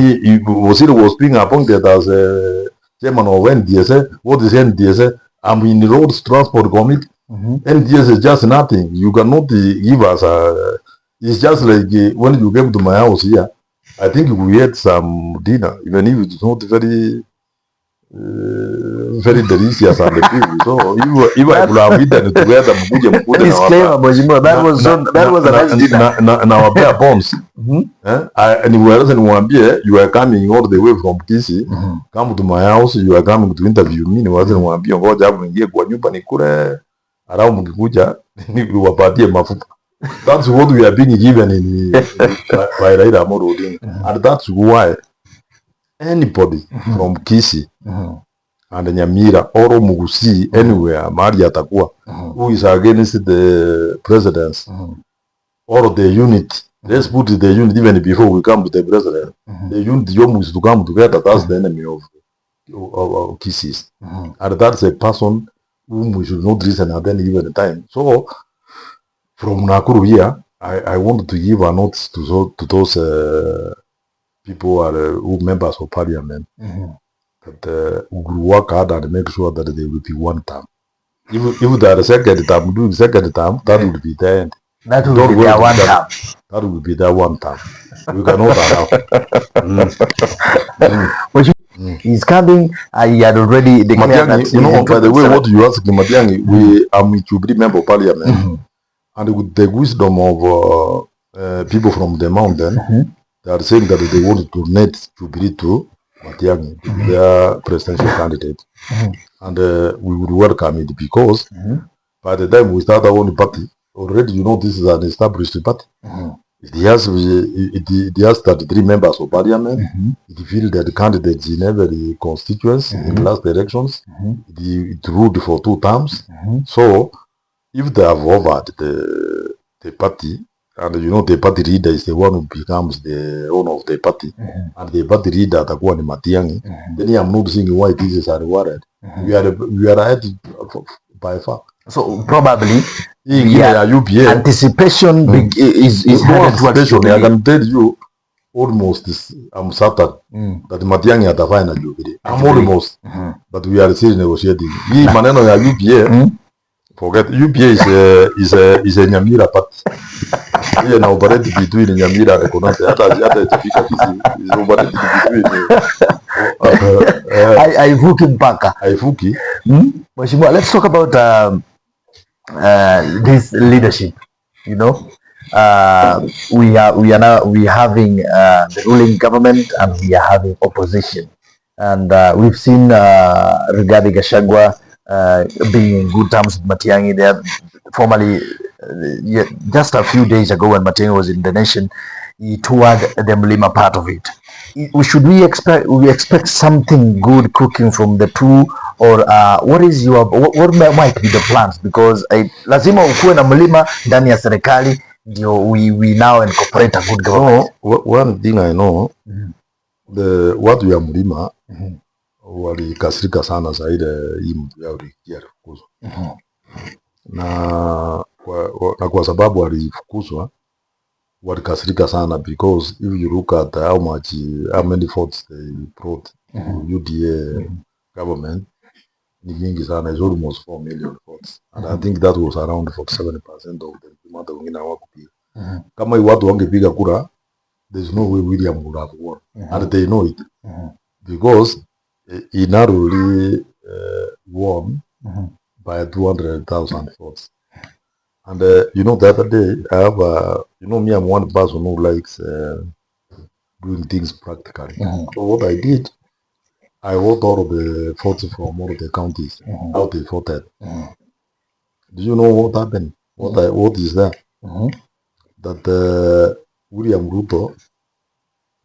Bosira was being appointed as a chairman of NDSA. What is NDSA? I'm in the roads transport committee. NDSA is just nothing. You cannot give us a. It's just like when you came to my house here. I think we had some dinner, even if it's not very delicious and the people. So if I could have eaten together, disclaimer, that was a nice dinner. Now bare bones. And you are coming all the way from Kisi, come to my house, you are coming to interview me. Ngoja mwingie kwa nyumba nikule, alafu mkikuja niwapatie mafuta. That's what we are being given by Raila Amolo Odinga. And that's why anybody from Kisi and Nyamira or Mugusi, anywhere, Maria Takua, who is against the presidency or the unit, let's put the unit even before we come to the president. The unit is to come together. That's the enemy of Kisis. And that's a person whom we should not listen at any given time. So, from Nakuru here, I wanted to give a notice to those people who are members of parliament that will work hard and make sure that they will be one term. If they are second term, doing second term, that will be the end. That will be their one term. That will be their one term. We cannot allow. He's coming. He had already declared that. By the way, what you asked Matiang'i, we are Jubilee member of parliament. And with the wisdom of people from the mountain, they are saying that they want to donate Jubilee to Matiang'i, their presidential candidate. And we would welcome it because by the time we start our own party, already this is an established party. It has 33 members of parliament. It fielded candidates in every constituency in the last elections. It ruled for 2 terms. So, if they have over the party, and the party leader is the one who becomes the owner of the party, and the party leader Takuwa ni Matiang'i, then I'm not seeing why this is rewarded. We are ahead by far. So probably UPA anticipation is headed towards Jubilee. I can tell you almost I'm certain that Matiang'i atafanya Jubilee. I'm almost, but we are still negotiating. Hii maneno ya UPA, forget. UPA is a Nyamira party. Yeye na operate between Nyamira and Konate. Hata itafika Kisi is operating between. Haivuki mpaka. Haivuki. Mheshimiwa, let's talk about this leadership. We are having the ruling government and we are having opposition, and we've seen Rigathi Gachagua being in good terms with Matiang'i. There, formerly, just a few days ago when Matiang'i was in the nation, he toured the Mlima part of it. Should we expect something good cooking from the two, or what might be the plans? Because lazima ukuwe na mlima ndani ya serikali ndio we now incorporate a good government. One thing I know, the watu ya mlima walikasirika sana zaidi hii mtu yao alifukuzwa. Na kwa sababu walifukuzwa walikasirika sana, because if you look at how many votes they brought to UDA government, ni mingi sana, is almost 4 million votes. And I think that was around 47% of them. Watu wengine hawakupiga. Kama watu wangepiga kura, there's no way William would have won. And they know it. Because he narrowly won by 200,000 votes. And the other day, I have me, I'm one person who likes doing things practically. So what I did, I vote all of the votes from all of the counties how they voted. Do you know what happened? What is that? That William Ruto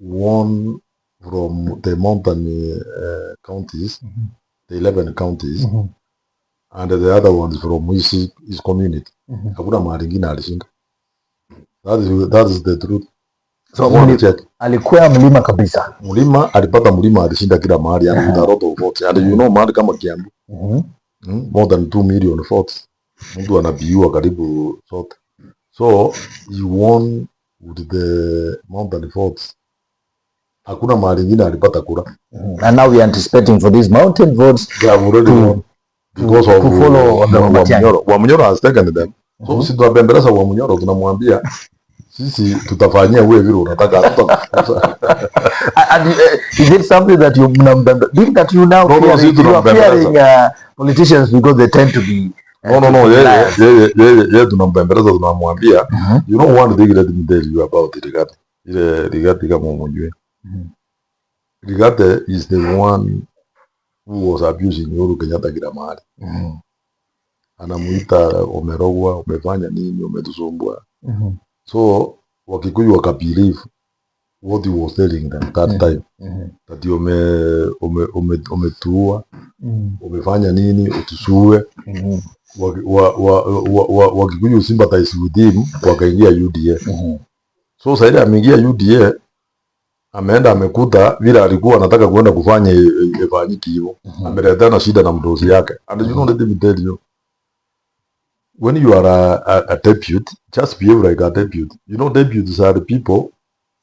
won from the mountain counties, the 11 counties, and the other ones from his community. Hakuna mahali ingine alishinda. That is the truth. So alikuwa mlima kabisa. Mlima alipata mlima alishinda kila mahali and with a lot of votes. And you know mahali kama Kiambu. More than 2 million votes. Mtu anabiwa karibu sote. So he won with the mountain votes. Hakuna mahali ingine alipata kura. And now we are anticipating for these mountain votes. They have already won because of follow the Matiang'i. Wamunyoro has taken them. So sisi tunabembeleza Wamunyoro, tunamwambia sisi tutafanyia wewe vile unataka hatuta. And is it something that you now fearing politicians because they tend to be yeah tunambembeleza, tunamwambia you know one thing, let me tell you about Rigate. Rigate kama mwenyewe. Rigate is the one who was abusing Uhuru Kenyatta kila mahali. Anamuita umerogwa, umefanya nini, umetusumbua. So Wakikuyu wakabelieve what he was telling them that time. That umetuua, umefanya nini, utusue. Wakikuyu sympathize with him, wakaingia UDA. So sasa ameingia UDA, ameenda amekuta vile alikuwa anataka kuenda kufanya ifanyiki hivyo. Ameleta na shida na mdozi yake. And you know, let me tell you, when you are a deputy, just behave like a deputy. You know, deputies are the people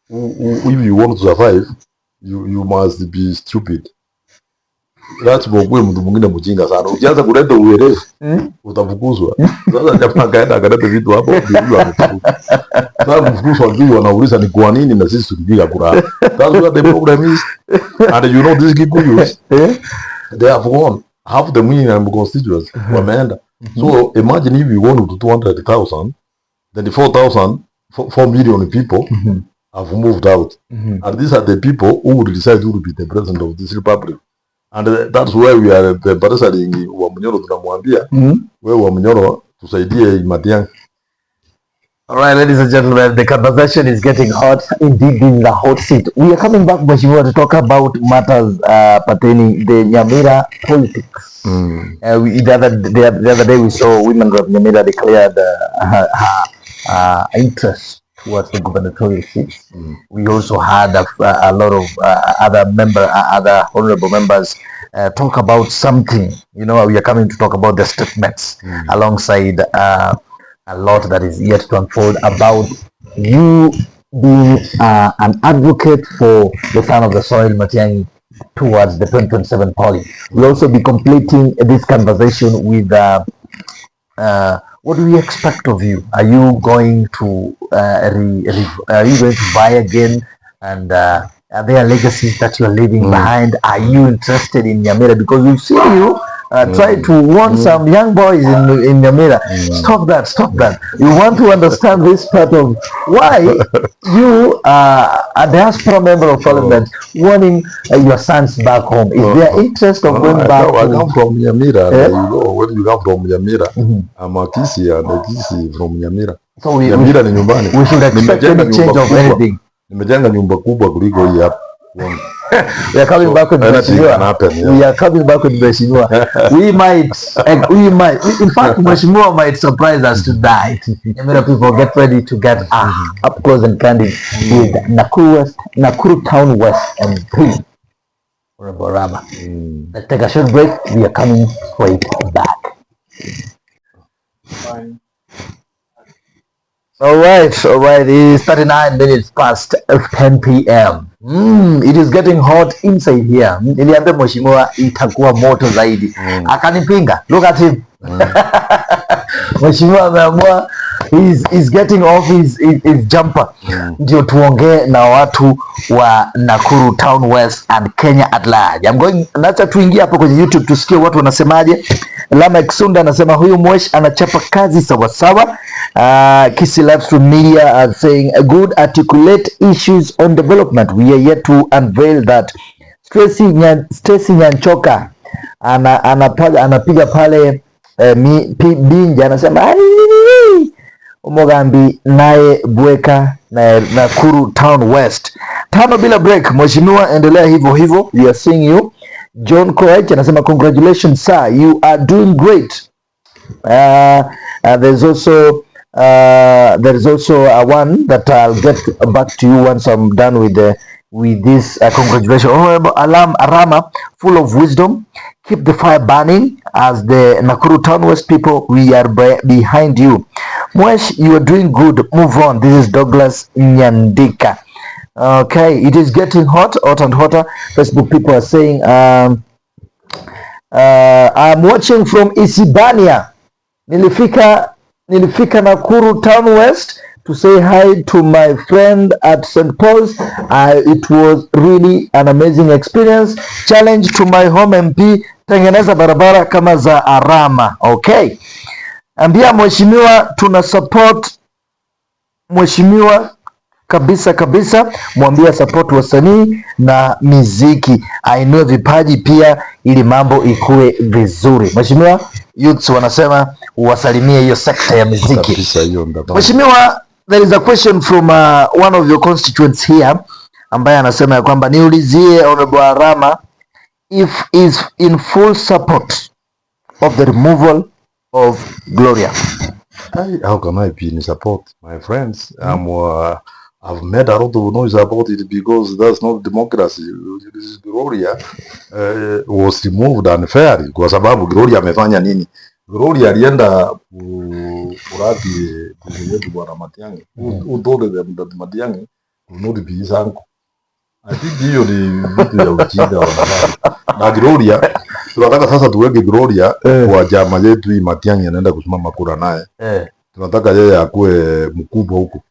who if you want to survive, you must be stupid. That's what we mtu mwingine mjinga sana. Ukianza kuleta uwerevu, utafukuzwa. Sasa jamaa kaenda akaleta vitu hapo, ndio amefukuza. Sasa mfukuzwa ndio wanauliza ni kwa nini na sisi tulipiga kura. That's what the problem is. And you know, these Kikuyus, they have won half the million constituents wameenda. So imagine if you won with 200,000, then the 4 million people have moved out. And these are the people who would decide who will be the president of this republic. And that's why we are embarrassing Wamunyoro, tunamwambia wewe Wamunyoro tusaidie Matiang'i. All right, ladies and gentlemen, the conversation is getting hot, indeed in the hot seat. We are coming back, Mheshimiwa, to talk about matters pertaining the Nyamira politics. The other day we saw women of Nyamira declared her interest towards the gubernatorial seats. We also had a lot of other honorable members talk about something. You know, we are coming to talk about the statements alongside a lot that is yet to unfold about you being an advocate for the son of the soil, Matiang'i, towards the 2027 polling. We'll also be completing this conversation with what do we expect of you? Are you going to buy again? And are there legacies that you're leaving behind? Are you interested in Nyamira? Because we've seen you try to warn some young boys in Nyamira. Stop that. You want to understand this part of why you are a diaspora member of parliament warning your sons back home. Is there interest of going back? I come from Nyamira. You know, when you come from Nyamira, I'm a Kisi and a Kisi from Nyamira. So we should expect any change of anything. Nimejenga nyumba kubwa kuliko hii hapa. We are coming back with Mheshimiwa. We are coming back with Mheshimiwa. We might. In fact, Mheshimiwa might surprise us tonight. Nyamira people, get ready to get up close and candid with Nakuru Town West MP, Honorable Arama. Let's take a short break. We are coming straight back. Fine. All right. It is 39 minutes past 10 p.m. It is getting hot inside here. Niliambia Mheshimiwa itakuwa moto zaidi. Akanipinga. Look at him. Mheshimiwa ameamua he's getting off his jumper. Ndio tuongee na watu wa Nakuru Town West and Kenya at large. Nataka tuingie hapo kwenye YouTube tusikie watu wanasemaje. Lama Kisunda anasema huyu Mwesh anachapa kazi sawasawa. Kisi Livestream Media are saying good articulate issues on development. We are yet to unveil that. Stacy Nyanchoka anapiga pale Binja, anasema Umugambi naye Bweka na Nakuru Town West 5 bila break. Mheshimiwa, endelea hivyo hivyo, we are seeing you. John Koech anasema congratulations sir, you are doing great. There is also one that I'll get back to you once I'm done with this. Congratulations, Honorable Arama, full of wisdom. Keep the fire burning. As the Nakuru Town West people, we are behind you. Mwesh, you are doing good. Move on. This is Douglas Nyandika. Okay, it is getting hot and hotter. Facebook people are saying, I'm watching from Isibania. Nilifika Nakuru Town West to say hi to my friend at St. Paul's. It was really an amazing experience. Challenge to my home MP, tengeneza barabara kama za Arama. Okay. Ambia mheshimiwa tuna support mheshimiwa kabisa, mwambia support wasanii na muziki, ainue vipaji pia ili mambo ikue vizuri. Mheshimiwa, youths wanasema uwasalimie hiyo sekta ya muziki. Mheshimiwa, there is a question from one of your constituents here ambaye anasema ya kwamba niulizie Honorable Arama if is in full support of the removal of Gloria. How can I be in support, my friends? I've made a lot of noise about it because that's not democracy. Gloria was removed unfairly kwa sababu Gloria amefanya nini? Gloria alienda kurati wetu bwana Matiang'i. Who told them that Matiang'i will not be his uncle? I think hiyo ni vitu ya ujinga wanafanya. Na Gloria tunataka sasa tuweke Gloria kwa chama yetu hii. Matiang'i anaenda kusimama kura naye. Tunataka yeye akue mkubwa huko.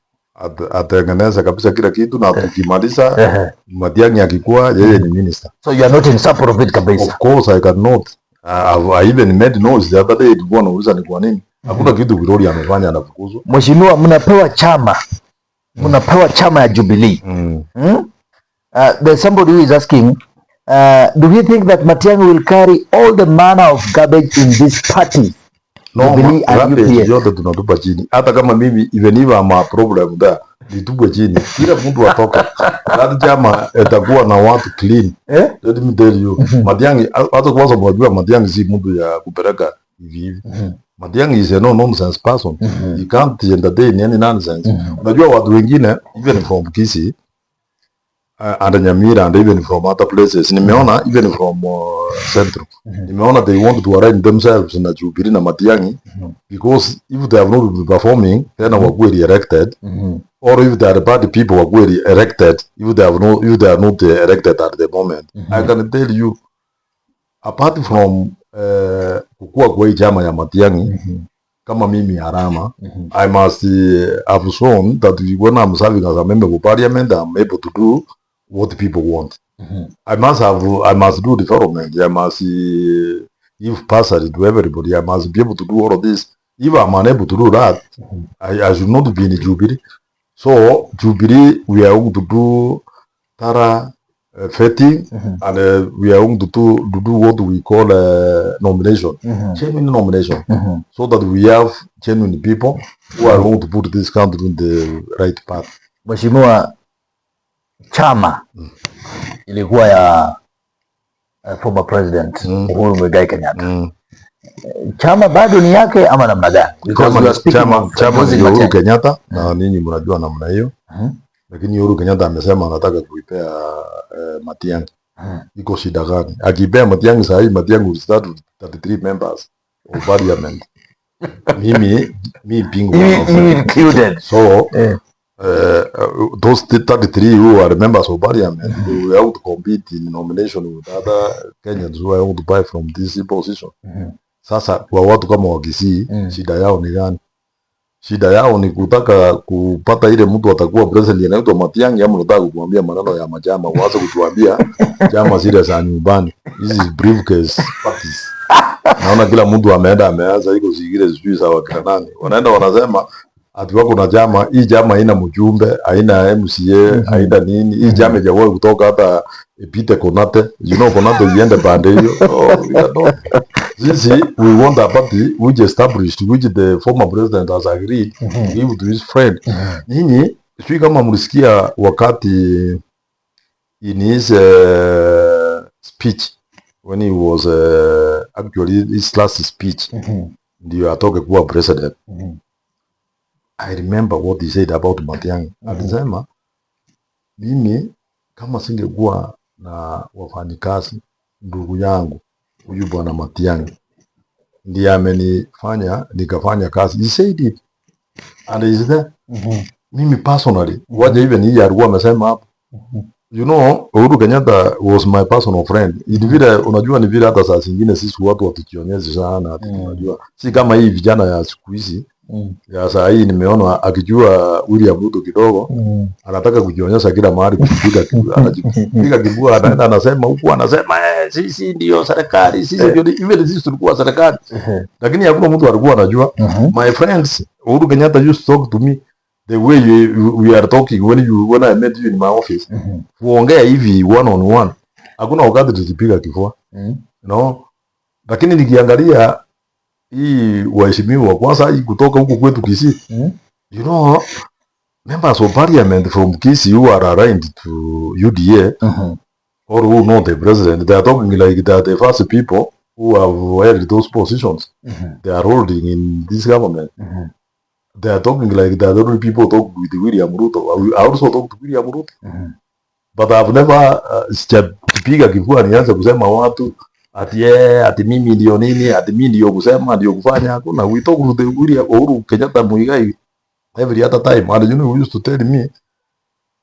Atengeneza kabisa kila kitu na tukimaliza Matiang'i akikuwa yeye ni minister. So you are not in support of it kabisa? Of course I cannot. I even made noise the other day. Tulikuwa nauliza ni kwa nini hakuna kitu Gloria amefanya anafukuzwa. Mheshimiwa, mnapewa chama ya Jubilee. There's somebody who is asking, do you think that Matiang'i will carry all the manner of garbage in this party? No, garbage yote tunatupa chini. Hata kama mimi even if I'm a problem there, nitupwe chini. Kila mtu atoka. Hata chama itakuwa na watu clean. Let me tell you. Matiang'i, hata kwanza mwajua Matiang'i si mtu ya kupeleka hivi. Matiang'i is a no-nonsense person. He can't entertain any nonsense. Unajua watu wengine, even from Kisii, and Nyamira, and even from other places, nimeona even from Central, nimeona they want to arrange themselves na Jubilee na Matiang'i because if they have not been performing, then wakuwe re-elected, or if they are party people wakuwe re-elected, if they are not elected at the moment. I can tell you, apart from kukua kwa hii chama ya Matiang'i, kama mimi Arama, I must have shown that when I'm serving as a member of parliament, I'm able to do what people want. I must do development. I must give passage to everybody. I must be able to do all of this. If I'm unable to do that, I should not be in Jubilee. So Jubilee, we are going to do thorough vetting, and we are going to do what we call nomination, genuine nomination, so that we have genuine people who are going to put this country in the right path. Mheshimiwa, chama ilikuwa ya former president Uhuru Muigai Kenyatta. Chama bado ni yake ama namna gani? Because we are speaking of chama ni Uhuru Kenyatta na ninyi mnajua namna hiyo. Lakini Uhuru Kenyatta amesema anataka kuipea Matiang'i. Iko shida gani? Akipea Matiang'i sahi, Matiang'i will start with 33 members of parliament. Mimi pingu included. So those 33 who are members of parliament, they will have to compete in nomination with other Kenyans who are able to buy from this position. Sasa kwa watu kama wakisii, shida yao ni gani? Shida yao ni kutaka kupata ile mtu atakuwa president anaitwa Matiang'i, ama unataka kukuambia maneno ya majama, waanze kutuambia chama zile za nyumbani. This is briefcase parties. Naona kila mtu ameanza iko zingine sijui sawa kina nani. Wanaenda wanasema ati wako na chama, hii chama haina mjumbe, haina MCA, haina nini, hii chama haijawahi kutoka hata ipite Konate, Konate iende pande hiyo. We want a party which established, which the former president has agreed to give to his friend. Nyinyi sijui kama mlisikia wakati in his speech when he was actually his last speech ndio atoke kuwa president. I remember what he said about Matiang'i. Alisema mimi kama singekuwa na wafanyikazi, ndugu yangu huyu bwana Matiang'i ndiye amenifanya nikafanya kazi. He said it. And is there mimi personally waje even yeye alikuwa amesema hapo. Uhuru Kenyatta was my personal friend. Ni vile unajua, ni vile hata saa zingine sisi watu watukionyesha sana ati tunajua. Si kama hii vijana ya siku hizi ya saa hii nimeona akijua William Ruto kidogo anataka kujionyesha kila mahali, kupiga kibua, anaenda anasema huku, anasema sisi ndio serikali, sisi ndio even sisi tulikuwa serikali. Lakini hakuna mtu alikuwa anajua. My friends, Uhuru Kenyatta used to talk to me the way we are talking when I met you in my office. Kuongea hivi one on one. Hakuna wakati tulipiga kifua. Lakini nikiangalia hii waheshimiwa kwanza hii kutoka huko kwetu Kisii. Members of parliament from Kisii who are aligned to UDA or who know the president, they are talking like they are the first people who have held those positions. They are holding in this government. They are talking like they are the only people talk with William Ruto. I also talk to William Ruto. But I've never piga kifua nianze kusema watu ati mimi ndio nini, ati mimi ndio kusema ndio kufanya. Hakuna. We talk to the Uhuru Kenyatta Muigai every other time. And who used to tell me,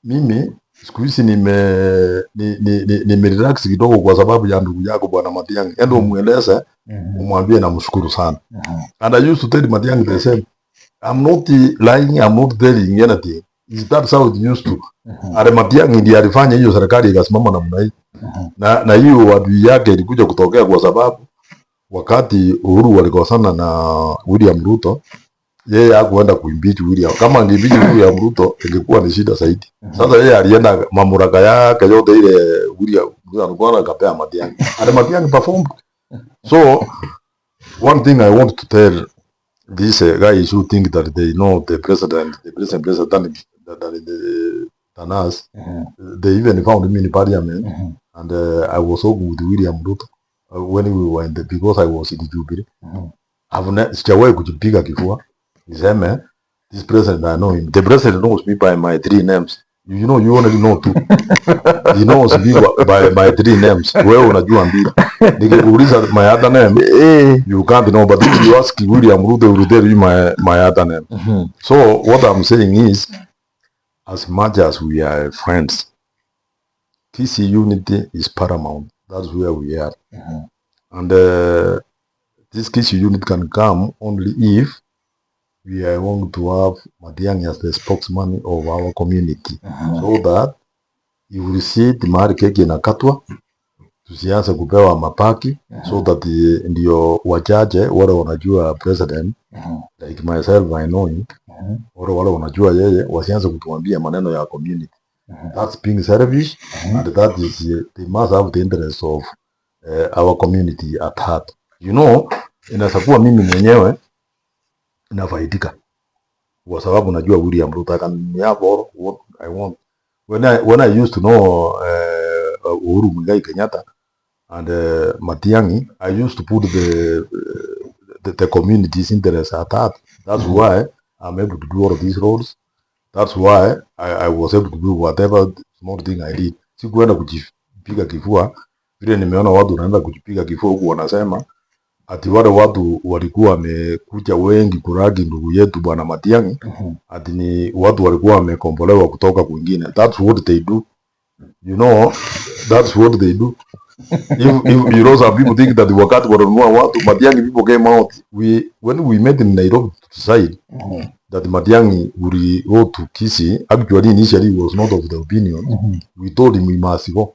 mimi siku hizi nime relax kidogo kwa sababu ya ndugu yako bwana Matiang'i. Endo umueleze, umwambie namshukuru sana. And I used to tell Matiang'i the same. I'm not lying, I'm not telling anything. That's how it used to. Matiang'i ndiye alifanya hiyo serikali ikasimama namna hii. Na hiyo adui yake ilikuja kutokea kwa sababu wakati Uhuru walikosana na William Ruto, yeye hakuenda kuimpeach William. Kama angeimpeach William Ruto ingekuwa ni shida zaidi. Sasa yeye alienda mamlaka yake yote ile William alikuwa akapea Matiang'i. Matiang'i performed. So one thing I want to tell these guys who think that they know the president than us, they even found me in parliament, and I was talking with William Ruto when we were in because I was in the Jubilee. Sijawahi kujipiga kifua niseme this president I know him. The president knows me by my 3 names. You already know 2. He knows me by my 3 names. Wewe unajua mbili. Nikikuuliza my other name, you can't know. But if you ask William Ruto, he will tell you my other name. So what I'm saying is, as much as we are friends, Kisii unity is paramount. That's where we are. And this Kisii unity can come only if we are going to have Matiang'i as the spokesman of our community. So that you will see mahali keki inakatwa, tusianze kupewa mapaki, so that ndio wachache wale wanajua president, like myself I know him, wale wanajua yeye, wasianze kutuambia maneno ya community. That's being selfish, and that is they must have the interest of our community at heart. Inaweza kuwa mimi mwenyewe nafaidika kwa sababu najua William Ruto can have all what I want. When I used to know Uhuru Muigai Kenyatta and Matiang'i, I used to put the community's interest at heart. That's why I'm able to do all of these roles. That's why I was able to do whatever small thing I did. Sikuenda kujipiga kifua vile nimeona watu wanaenda kujipiga kifua huku wanasema ati wale watu walikuwa wamekuja wengi kuragi ndugu yetu bwana Matiang'i, ati ni watu walikuwa wamekombolewa kutoka kwingine. That's what they do. That's what they do. If some people think that wakati wananunua watu, Matiang'i people came out. When we met in Nairobi to decide that Matiang'i will go to Kisii, actually initially was not of the opinion. We told him we must go.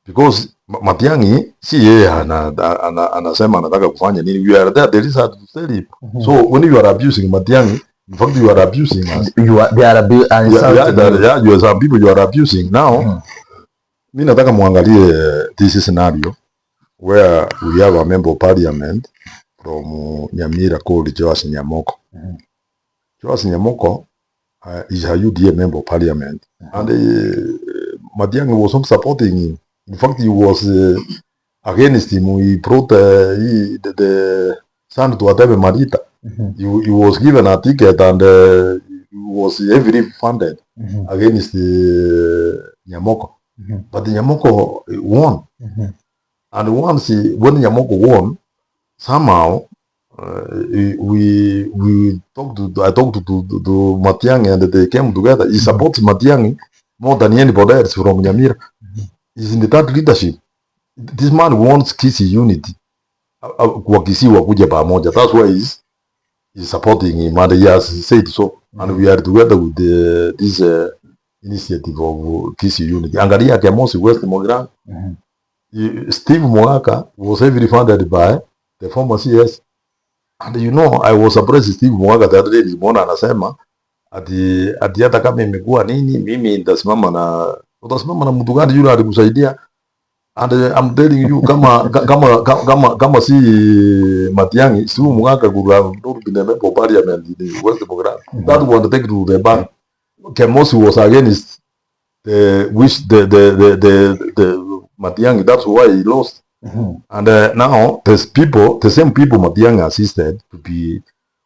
Because Matiang'i si yeye anasema anataka kufanya nini. We are there is hard to tell him. So when you are abusing Matiang'i, In fact, you are abusing us. They are abusing. You are some people you are abusing. Now, mi nataka muangalie this scenario where we have a member of parliament from Nyamira called Joas Nyamoko. Joas Nyamoko is a UDA member of parliament, and Matiang'i was not supporting him. In fact, he was against him. He brought the son to Atebe Marita. He was given a ticket and he was heavily funded against Nyamoko. But Nyamoko won. And once when Nyamoko won, somehow I talked to Matiang'i and they came together. He supports Matiang'i more than anybody else from Nyamira. He's in the third leadership. This man wants Kisii unity. Kwa Kisii wakuja pamoja. That's why he's supporting him and he has said so. And we are together with this initiative of Kisii unity. Angalia Kemosi West Mogran. Steve Mwaka was heavily funded by the former CS. And you know, I was surprised Steve Mwaka the other day nilimwona anasema ati hata kama imekuwa nini mimi nitasimama na mtu gani yule alikusaidia. And I'm telling you kama si Matiang'i, Steve Mwaka could have not been a member of parliament in the West Mogran. That one to take to the bank. Kemosi was against the Matiang'i. That's why he lost. And now the same people Matiang'i assisted to be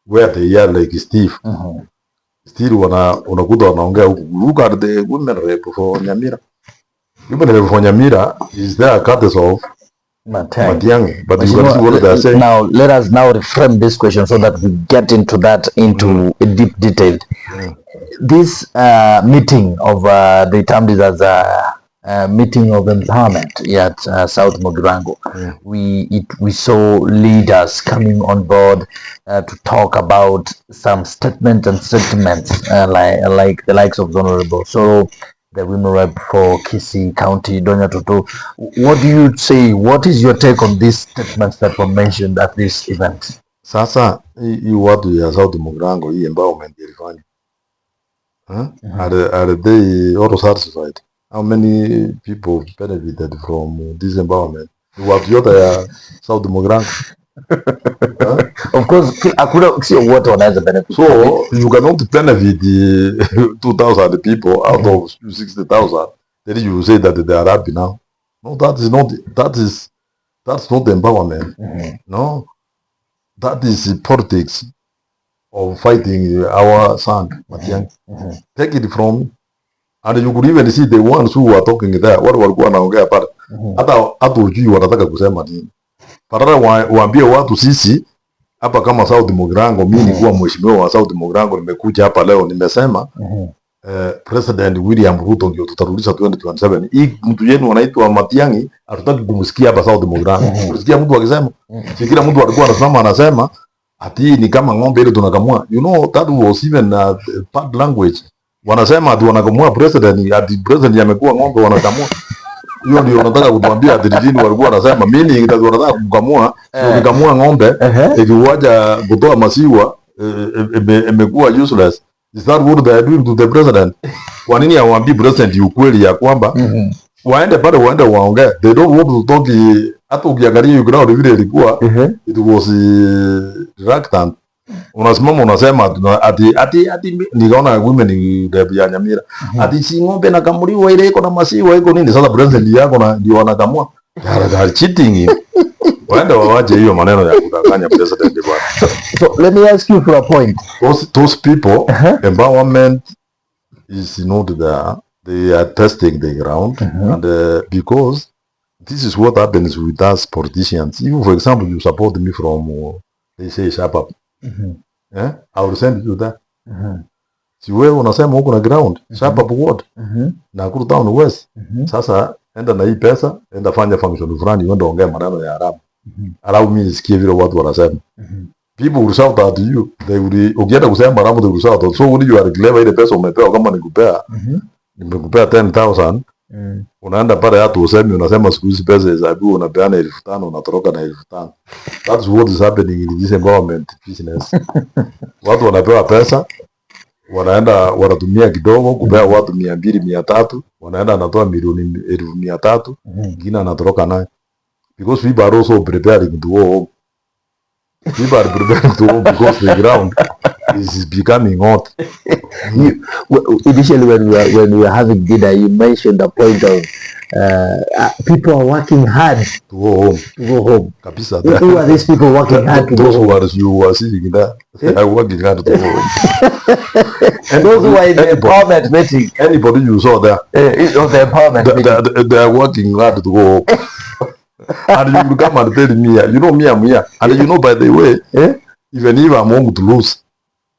where they are, like Steve. Still unakuta wanaongea huku. Look at the women rep for Nyamira. Women rep for Nyamira is there courtesy of Matiang'i. But you can see what they are saying. Now let us now reframe this question so that we get into a deep detail. This meeting of they termed it as a meeting of empowerment at South Mogirango. We saw leaders coming on board to talk about some statements and sentiments like the likes of Honorable So, the women rep for Kisii County, Donya Toto. What do you say? What is your take on these statements that were mentioned at this event? Sasa hii watu ya South Mogirango hii empowerment ilifanya. Are they also satisfied? How many people benefited from this empowerment? Watu yote ya South Mogirango. Of course, hakuna sio wote wanaweza benefit. So you cannot benefit 2,000 people out of 60,000. Then you say that they are happy now. No, that's not empowerment. No, that is politics of fighting our son Matiang'i. Take it from, and you could even see the ones who were talking there. What walikuwa wanaongea pale. Hata ujui wanataka kusema nini. Badala waambie watu sisi hapa kama South Mogirango, mimi nilikuwa mheshimiwa wa South Mogirango, nimekuja hapa leo nimesema President William Ruto ndio tutarudisha 2027. Hii mtu yenu anaitwa Matiang'i hatutaki kumsikia hapa South Mogirango. Kusikia mtu akisema, si kila mtu alikuwa anasimama anasema ati ni kama ng'ombe ile tunakamua. You know, that was even bad language. Wanasema ati wanakamua president, ati president amekuwa ng'ombe wanakamua. Hiyo ndio wanataka kutuambia ati lini walikuwa wanasema mimi ndio wanataka kukamua, ukikamua ng'ombe ikiwaja kutoa maziwa imekuwa useless. Is that what they are doing to the president? Kwa nini hawaambii president ukweli ya kwamba waende waongee? They don't want to talk. Hata ukiangalia ground vile ilikuwa it was reluctant. Unasimama unasema ati nikaona women ni ya Nyamira ati si ng'ombe na kamuliwa ile iko na maziwa iko nini. Sasa president yako na ndio wanakamua. They are cheating. Waende wawache hiyo maneno ya kudanganya president bwana. So let me ask you for a point. Those people, empowerment is not there. They are testing the ground, and because this is what happens with us politicians. Even for example, you support me from they say sharp up. I will send you that. Si wewe unasema huko na ground sharp up what? Nakuru town west. Sasa enda na hii pesa, enda fanya function fulani, uende ongea maneno ya Arama. Allow me nisikie vile watu wanasema. People will shout at you. They will, ukienda kusema Arama they will shout. So when you are clever ile pesa umepewa kama nikupea nimekupea 10,000 Unaenda pale hata usemi unasema siku hizi pesa hesabiwa unapeana 5,000 unatoroka na 5,000. That's what is happening in this government business. Watu wanapewa pesa, wanaenda wanatumia kidogo kupea watu 200 300, wanaenda anatoa milioni 1,300, ingine anatoroka naye. Because people are also preparing to go home. People are preparing to go home because the ground is becoming hot. Initially, when we were having dinner, you mentioned the point of people are working hard to go home. To go home. Kapisa. Who are these people working hard to go home? Those who are sitting there, they are working hard to go home. And those who are in the empowerment meeting. Anybody you saw there, of the empowerment meeting. They are working hard to go home. And you will come and tell me, you know me, I'm here. And you know, by the way, even if I'm going to lose,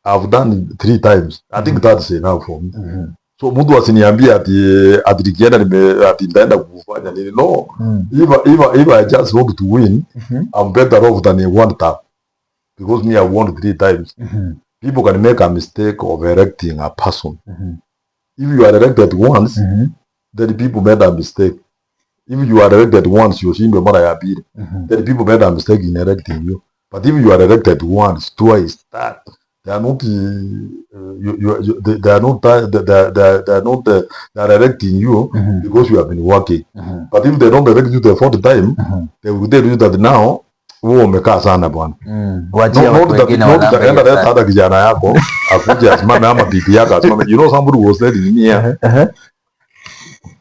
I've done it 3 times. I think that's enough for me. So mtu asiniambia ati nikienda ati nitaenda kufanya nini. No. If I just want to win, I'm better off than a one time. Because me, I won 3 times. People can make a mistake of electing a person. If you are elected once, then people made a mistake. If you are elected once, you shouldn't be mara ya pili. Then people made a mistake in electing you. But if you are elected once, twice, that they are not. They are electing you because you have been working. But if they don't elect you the 4th time, they will tell you that now wewe umekaa sana bwana. Enda leta hata kijana yako akuje asimame ama bibi yako asimame. You know somebody was telling me here.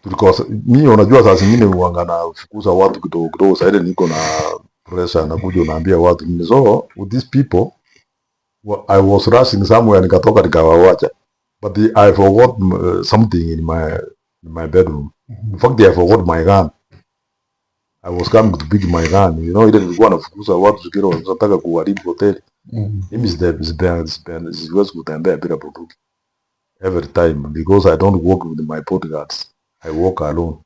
Because mimi unajua saa zingine huanga na fukuza watu kidogo kidogo, sasa ile niko na pressure na kuja unaambia watu mimi. So with these people, I was rushing somewhere nikatoka nikawawacha, but I forgot something in my bedroom. In fact, I forgot my gun. I was coming to pick my gun. You know, ile nilikuwa nafukuza watu sikiro wanataka kuharibu hotel. Mimi siwezi kutembea bila bunduki every time because I don't work with my bodyguards. I walk alone.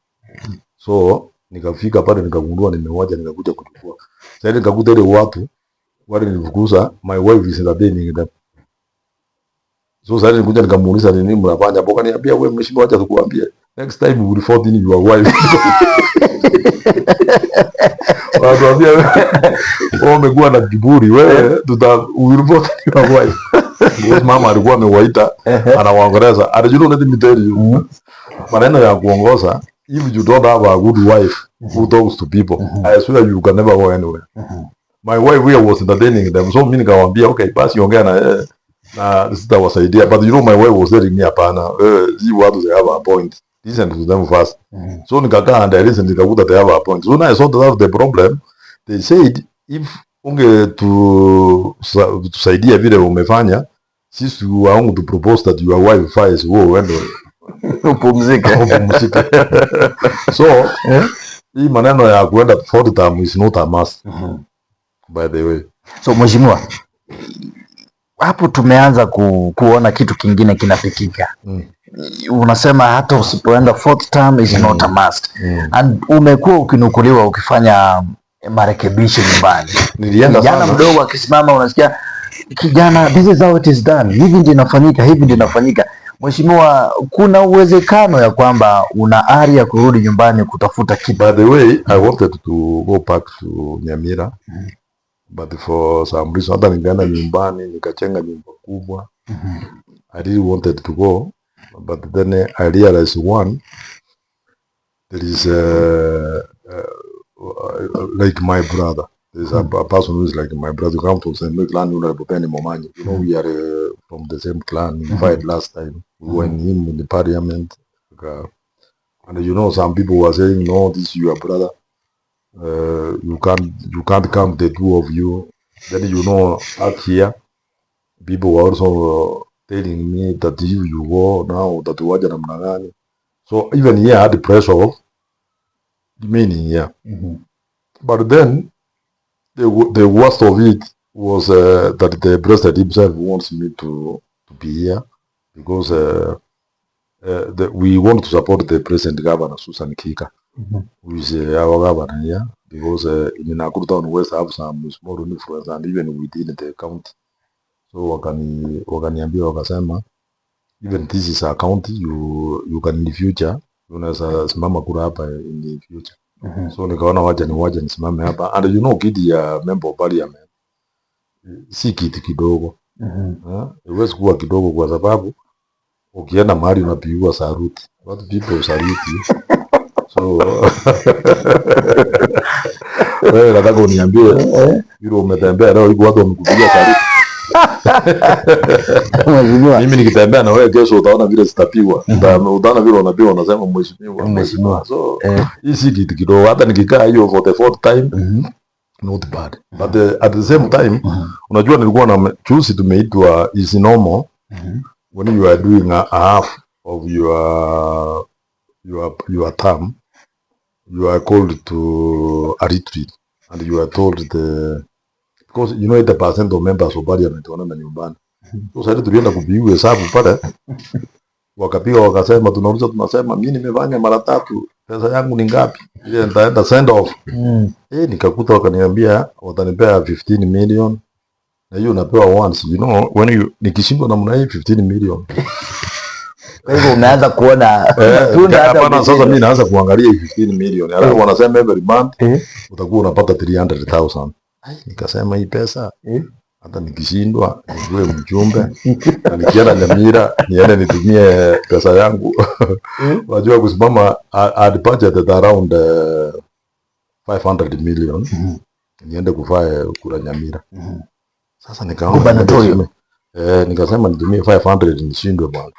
So nikafika pale nikagundua nimewacha, nikakuja kuchukua. Sasa nikakuta ile watu wale nilifukuza, my wife is entertaining them. So sasa nikuja nikamuuliza nini mnafanya, boka niambia wewe mheshimiwa, acha tukuambie, next time we will report in your wife. Watuambia wewe umekuwa na kiburi, wewe we report your wife. Because mama alikuwa amewaita anawaongeleza. And you know, let me tell you, maneno ya kuongoza, if you don't have a good wife who talks to people, I swear you can never go anywhere. My wife here was entertaining them, so mimi nikawaambia okay, basi ongea na sitawasaidia. But you know, my wife was telling me hapana, see what they have a point, listen to them first. So nikakaa and I listened, nikakuta they have a point. So now I sorted out the problem. They said if unge tusaidia vile umefanya, sisi waongo to propose that your wife fires wewe upumzike. So hii maneno ya kuenda 4th term is not a must, by the way. So mheshimiwa, hapo tumeanza kuona kitu kingine kinapikika. Unasema hata usipoenda 4th term is not a must. And umekuwa ukinukuliwa ukifanya marekebisho nyumbani. Nilienda kijana mdogo akisimama unasikia kijana, this is how it is done, hivi ndio inafanyika, hivi ndio inafanyika. Mheshimiwa, kuna uwezekano ya kwamba una ari ya kurudi nyumbani kutafuta kitu? By the way, I wanted to go back to Nyamira, but for some reason hata nikaenda nyumbani nikachenga nyumba kubwa. I really wanted to go, but then I realized one, there is like my brother. There's a person who is like my brother. Come to same clan, you know, Momani. You know, we are from the same clan. We fight last time. We went in the parliament. And you know, some people were saying, no, this is your brother. You can't come, the two of you. Then you know, out here, people were also telling me that if you go now, that you waja namna gani. So even here, I had the pressure of meaning, yeah. But then the worst of it was that the president himself wants me to be here because we want to support the present governor, Susan Kika, who is our governor here, because in Nakuru town west have some small influence and even within the county. So wakaniambia wakasema, even this is a county, you can in the future unaweza simama kura hapa in the future. So nikaona wacha nisimame hapa, and you know kiti ya member of parliament si kiti kidogo. Iwezi kuwa kidogo kwa sababu ukienda mahali unapigwa saruti. What people salute you. So wewe nataka uniambie yule umetembea leo hivi watu wamekupigia saruti. Mimi nikitembea na wewe kesho utaona vile zitapigwa. Utaona vile wanapigwa wanasema mheshimiwa. So hii si kitu kidogo, hata nikikaa hiyo for the fourth time not bad. But at the same time unajua nilikuwa na juzi tumeitwa is normal when you are doing a half of your term, you are called to a retreat and you are told because you know 80% of members of parliament wanaenda nyumbani. So sasa tulienda kupiga hesabu pale, wakapiga wakasema tunasema mimi nimefanya mara 3, pesa yangu ni ngapi? Ile nitaenda send off. Nikakuta wakaniambia watanipea 15 million. Na hiyo napewa once, you know, when nikishindwa namna hii 15 million. Kwa hivyo unaanza kuona tunda hata sasa mimi naanza kuangalia 15 million. Alafu wanasema every month utakuwa unapata 300,000. Nikasema hii pesa hata nikishindwa niwe mjumbe na nikienda Nyamira niende nitumie pesa yangu. Wajua kusimama at budget around 500 million. Niende kufanya kura Nyamira. Sasa nikaona nikasema nitumie 500 nishindwe bwana.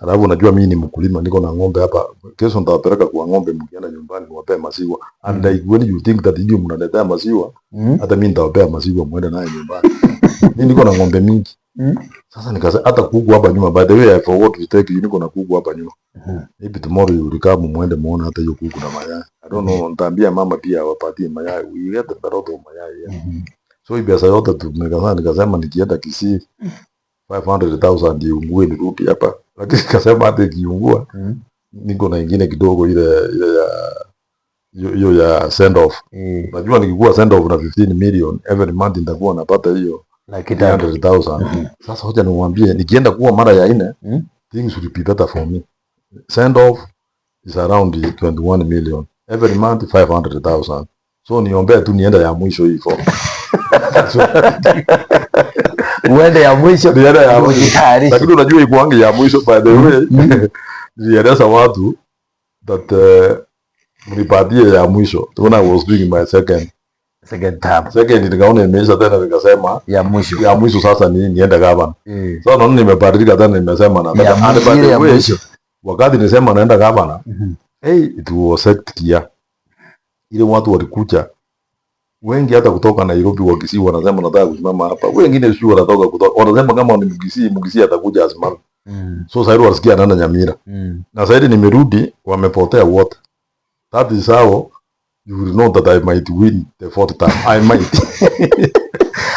Alafu unajua mimi ni mkulima, niko na ng'ombe hapa. Kesho nitawapeleka kwa ng'ombe, mkienda nyumbani niwape maziwa. And like when you think that you mnaletea maziwa, hata mimi nitawapea maziwa muende naye nyumbani. Mimi niko na ng'ombe mingi. Sasa nikasema hata kuku hapa nyuma, by the way I forgot to take you, niko na kuku hapa nyuma. Maybe tomorrow you will come muende muone hata hiyo kuku na mayai. I don't know, nitaambia mama pia wapatie mayai. We get a lot of mayai. So hii pesa yote nikasema nikienda Kisii 500,000 iungue nirudi hapa. Lakini nikasema hata ikiungua niko na ingine kidogo ile ya send off. Najua nikikuwa send off na 15 million every month nitakuwa napata hiyo like 100,000. Sasa hoja niwaambie nikienda kuwa mara ya 4 things will be better for me. Send off is around 21 million every month 500,000. So niombe tu nienda ya mwisho hivyo. Uende ya mwisho kujitayarisha. Lakini unajua ikuange ya mwisho by the way. Nilieleza watu that mnipatie ya mwisho. When I was doing my second term. Second nikaona imeisha tena nikasema ya mwisho sasa niende gavana. Sasa naona nimebadilika tena nimesema nataka ya mwisho. Wakati nisema naenda gavana, it was hectic. Ile watu walikuja wengi hata kutoka Nairobi wakisi wanasema nataka kusimama hapa. Wengine sio wanatoka kutoka. Wanasema kama ni Mugisi atakuja asimame. So sasa wasikia anaenda Nyamira. Na sasa nimerudi wamepotea wote. That is how you will know that I might win the fourth time. I might.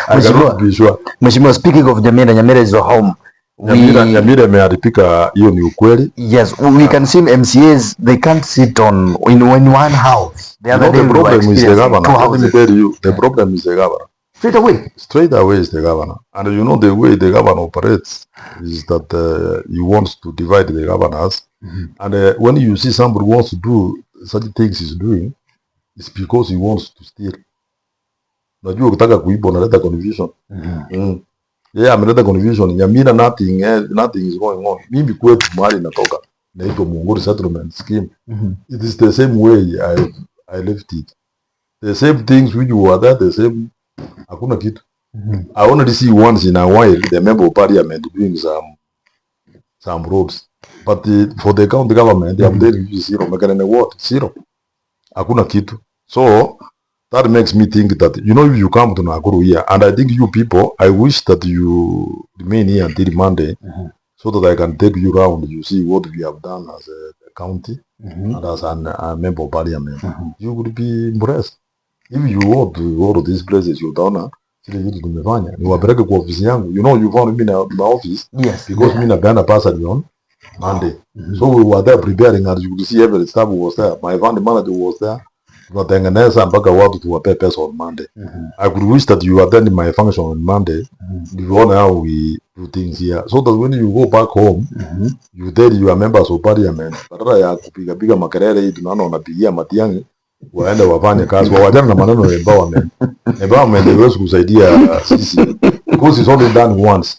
I cannot be sure. Mheshimiwa, speaking of Nyamira is your home. Nyamira imeharibika, hiyo ni ukweli. Yes, we can see MCAs, they can't sit in one house. The problem is the governor. Let me tell you, the problem is the governor. Straight away is the governor. And you know the way the governor operates is that he wants to divide the governors. And when you see somebody wants to do such things he's doing, it's because he wants to steal. Najua ukitaka kuiba unaleta confusion. Ameleta confusion. Nyamira nothing is going on. Mimi kwetu mahali natoka naitwa Munguri settlement scheme. It is the same way I left it. The same things which were there, the same. Hakuna kitu. I only see once in a while the member of parliament doing some roads. But for the county government, they are telling you zero. Makanene what? Zero. Hakuna kitu. So that makes me think that, you know, if you come to Nakuru here, and I think you people, I wish that you remain here until Monday, so that I can take you around. You see what we have done as a county and as a member of parliament. You would be impressed. If you go to all of these places, you don't sile vitu tumefanya. Niwapeleke kwa ofisi yangu. You know, you found me in my office. Yes. Because me na Ghana person on Monday. So we were there preparing, and you could see every staff was there. My fund manager was there. tunatengeneza mpaka watu tuwape pesa on Monday. I could wish that you attend my function on Monday. You know how we do things here, so that when you go back home, you tell your members of parliament, badala ya kupiga makelele hii tunaona wanapigia Matiang'i waende wafanye kazi, wawajana na maneno ya empowerment. Empowerment haiwezi kusaidia sisi because it's only done once.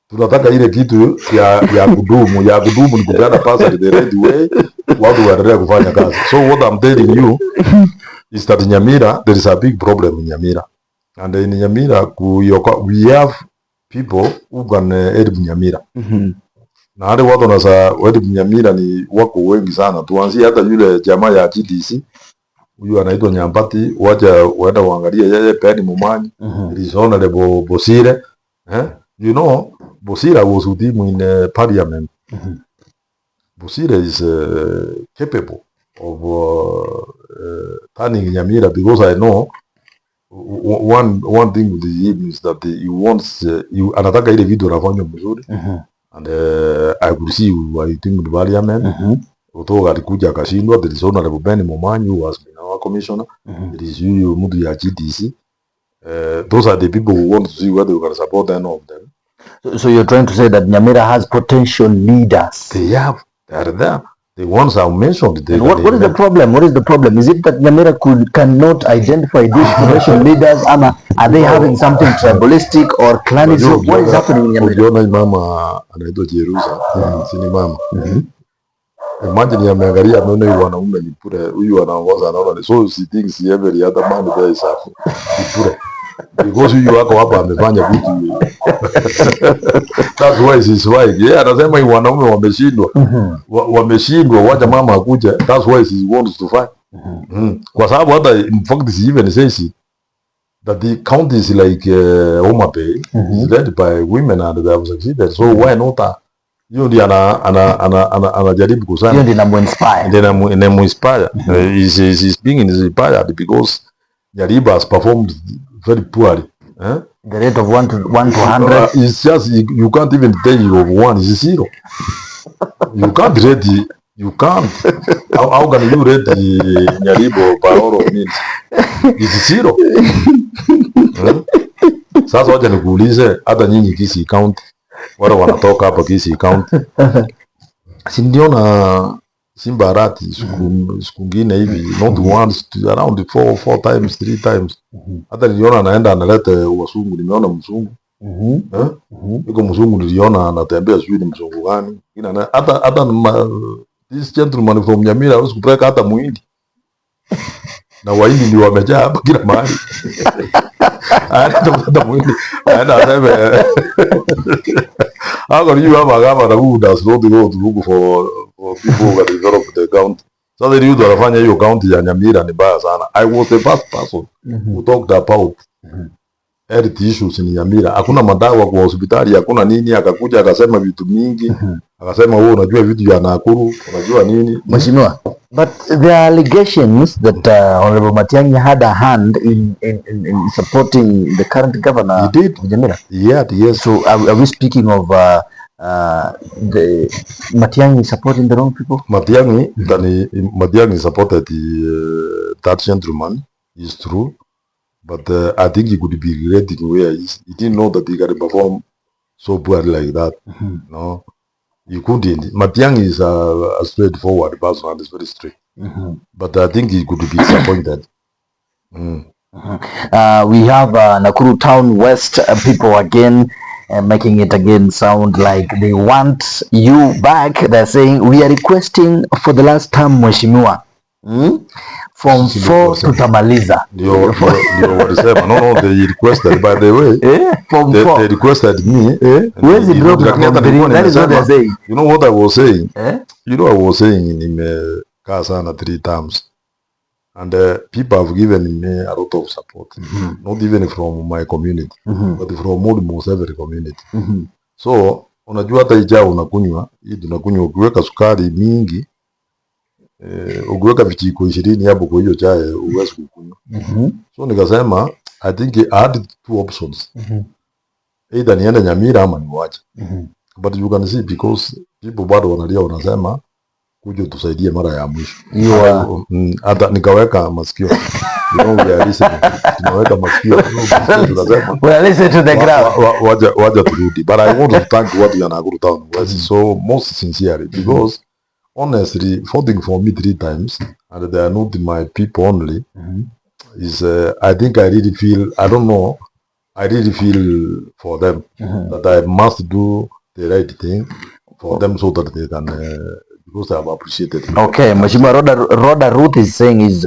Tunataka ile kitu ya kudumu ni kupeana pesa the right way, watu waendelee kufanya kazi. So what I'm telling you is that in Nyamira there is a big problem in Nyamira, and in Nyamira we have people who can help Nyamira. Na wale watu wanasa help Nyamira ni wako wengi sana. Tuanzie hata yule jamaa ya GDC huyu anaitwa Nyambati, waenda waangalie yeye Penny Mumanyi, Honorable Bosire. You know, Bosire was with him in parliament. Bosire is capable of turning Nyamira, because I know one thing with him is that he wants anataka ile video rafanya mzuri. And I could see I think the parliament Ruto alikuja akashindwa. There is Honorable Penny Mumanyi who has been our commissioner. There is huyu mtu ya GDC. Those are the people who want to see whether we can support any of them. So you're trying to say that Nyamira has potential leaders? They have. They are there. The ones I mentioned. What is the problem? What is the problem? Is it that Nyamira cannot identify these potential leaders? Are they having something tribalistic or clanism? What is happening in Nyamira? Ukiona mama anaitwa Jerusa, si ni mama. Imagine ameangalia ameona huyu wanaume ni pure, huyu anaongoza anaona, so she thinks every other man there is pure. Because huyu wako hapa amefanya vitu. That's why she's right. Yeah, anasema hii wanaume wameshindwa. Wameshindwa, wacha mama akuje. That's why she wants to fight. Kwa sababu hata in fact she even says that the county is like Homa Bay is led by women and they have succeeded. So why not hiyo ndio anajaribu kusema. Hiyo ndio inamuinspire. Ndio inamuinspire. Is being inspired because Nyariba has performed very poorly. The rate of 1 to 100 it's just you can't even tell you of 1 is 0. You can't rate. You can't. How can you rate Nyaribo by all means? It's 0. Sasa wacha nikuulize, hata nyinyi Kisii County wale wanatoka hapa Kisii County, si ndio na Simba Arati siku ngine hivi, not once, around 4 times 3 times. Hata niliona anaenda analete wasungu, nimeona mzungu. Iko mzungu niliona anatembea, sijui ni mzungu gani. Hata this gentleman from Nyamira hawezi kupeleka hata Muhindi. Na Wahindi ndio wamejaa hapa kila mahali. Hata Muhindi anasema how can you have a governor who does not go to look for people who can develop the county? So the youth wanafanya hiyo county ya Nyamira ni baya sana. I was the first person who talked about health issues in Nyamira. Hakuna madawa kwa hospitali, hakuna nini, akakuja akasema vitu mingi. Akasema wewe unajua vitu ya Nakuru, unajua nini? Mheshimiwa, but there are allegations that Honorable Matiang'i had a hand in supporting the current governor. He did. Of Nyamira. Yeah, yes. So are we speaking of the Matiang'i supporting the wrong people? Matiang'i supported that gentleman, is true. But I think he could be regretting where he is. He didn't know that he can perform so poorly like that. No, he couldn't. Matiang'i is a straightforward person and is very straight. But I think he could be disappointed. We have Nakuru Town West people again making it again sound like they want you back. They're saying we are requesting for the last time, Mheshimiwa. From 4 tutamaliza. Ndio walisema. No, they requested, by the way. From 4. They requested me. Where's the drop? That is what they're saying. You know what I was saying? You know I was saying nimekaa sana 3 times. And people have given me a lot of support. Not even from my community, but from almost every community. So, unajua hata ijao unakunywa, hii tunakunywa ukiweka sukari mingi, ukiweka vijiko 20 hapo kwa hiyo chai uwezi kukunywa. So nikasema I think I had 2 options. Either niende Nyamira ama niwache. But you can see because people bado wanalia wanasema kuja tusaidie mara ya mwisho. Hata nikaweka masikio. We are listening. Tunaweka masikio. Tunasema. We are listening to the ground. Waja turudi. But I want to thank watu ya Nakuru Town West so most sincerely because honestly, voting for me 3 times and they are not my people only is I think I really feel, I don't know, I really feel for them that I must do the right thing for them so that they can because I have appreciated it. Okay, Mheshimiwa Roda Ruth is saying is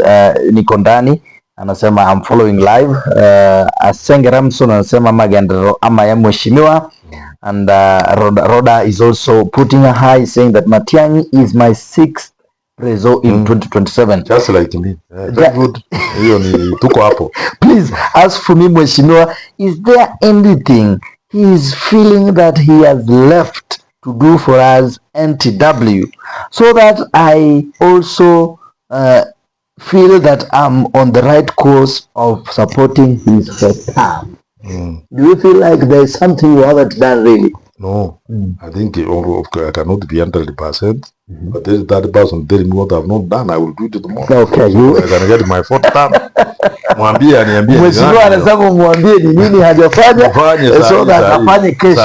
niko ndani, anasema I'm following live. Asenge Ramson anasema magendo ama ya mheshimiwa. And Roda is also putting a high saying that Matiang'i is my 6th preso in 2027. Just like me. Very good. Hiyo ni tuko hapo. Please ask for me, Mheshimiwa, is there anything he is feeling that he has left to do for us NTW so that I also feel that I'm on the right course of supporting his first term? Do you feel like there's something you haven't done really? No, I think I cannot be 100%, but there is that person telling me what I've not done, I will do it tomorrow. Okay, I can get my 4th term. Mwambie niambie. Mheshimiwa anasema mwambie ni nini hajafanya so that afanye kesho.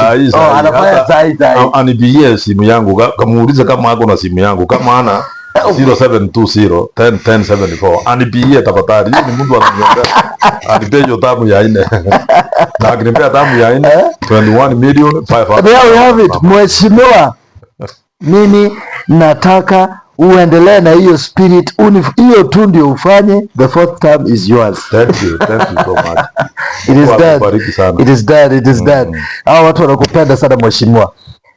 Anafanya saa hii. Anipigie simu yangu, kamuulize kama ako na simu yangu, kama ana 0720 101074 anipigie tafadhali. Hiyo ni mtu ananiombea. Anipe hiyo tamu ya 4. Na akinipea tamu ya 4 21 million 500. There we have it. Mheshimiwa, mimi nataka uendelee na hiyo spirit, hiyo tu ndio ufanye. The 4th term is yours. Thank you so much. It is done. Hao watu wanakupenda sana Mheshimiwa.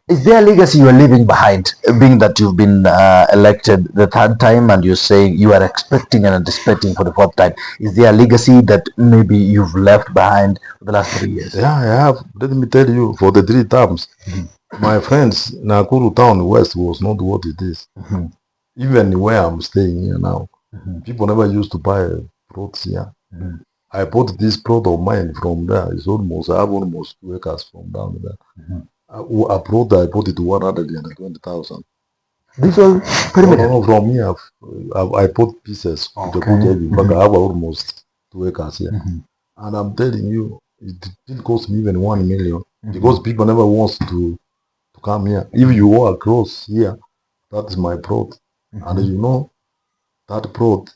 Is there a legacy you are leaving behind, being that you've been elected the 3rd time and you're saying you are expecting and anticipating for the 4th time? Is there a legacy that maybe you've left behind for the last 3 years? Yeah, I have. Let me tell you, for the 3 terms, my friends, Nakuru Town West was not what it is. Even where I'm staying here now, people never used to buy plots here. I bought this plot of mine from there. I have almost 2 acres from down there. I bought it to 120,000. This was perimeter? No, from here. I bought pieces. Okay. But I have almost 2 acres here. And I'm telling you, it didn't cost me even 1 million because people never wants to come here. If you walk across here, that is my plot. And you know, that plot,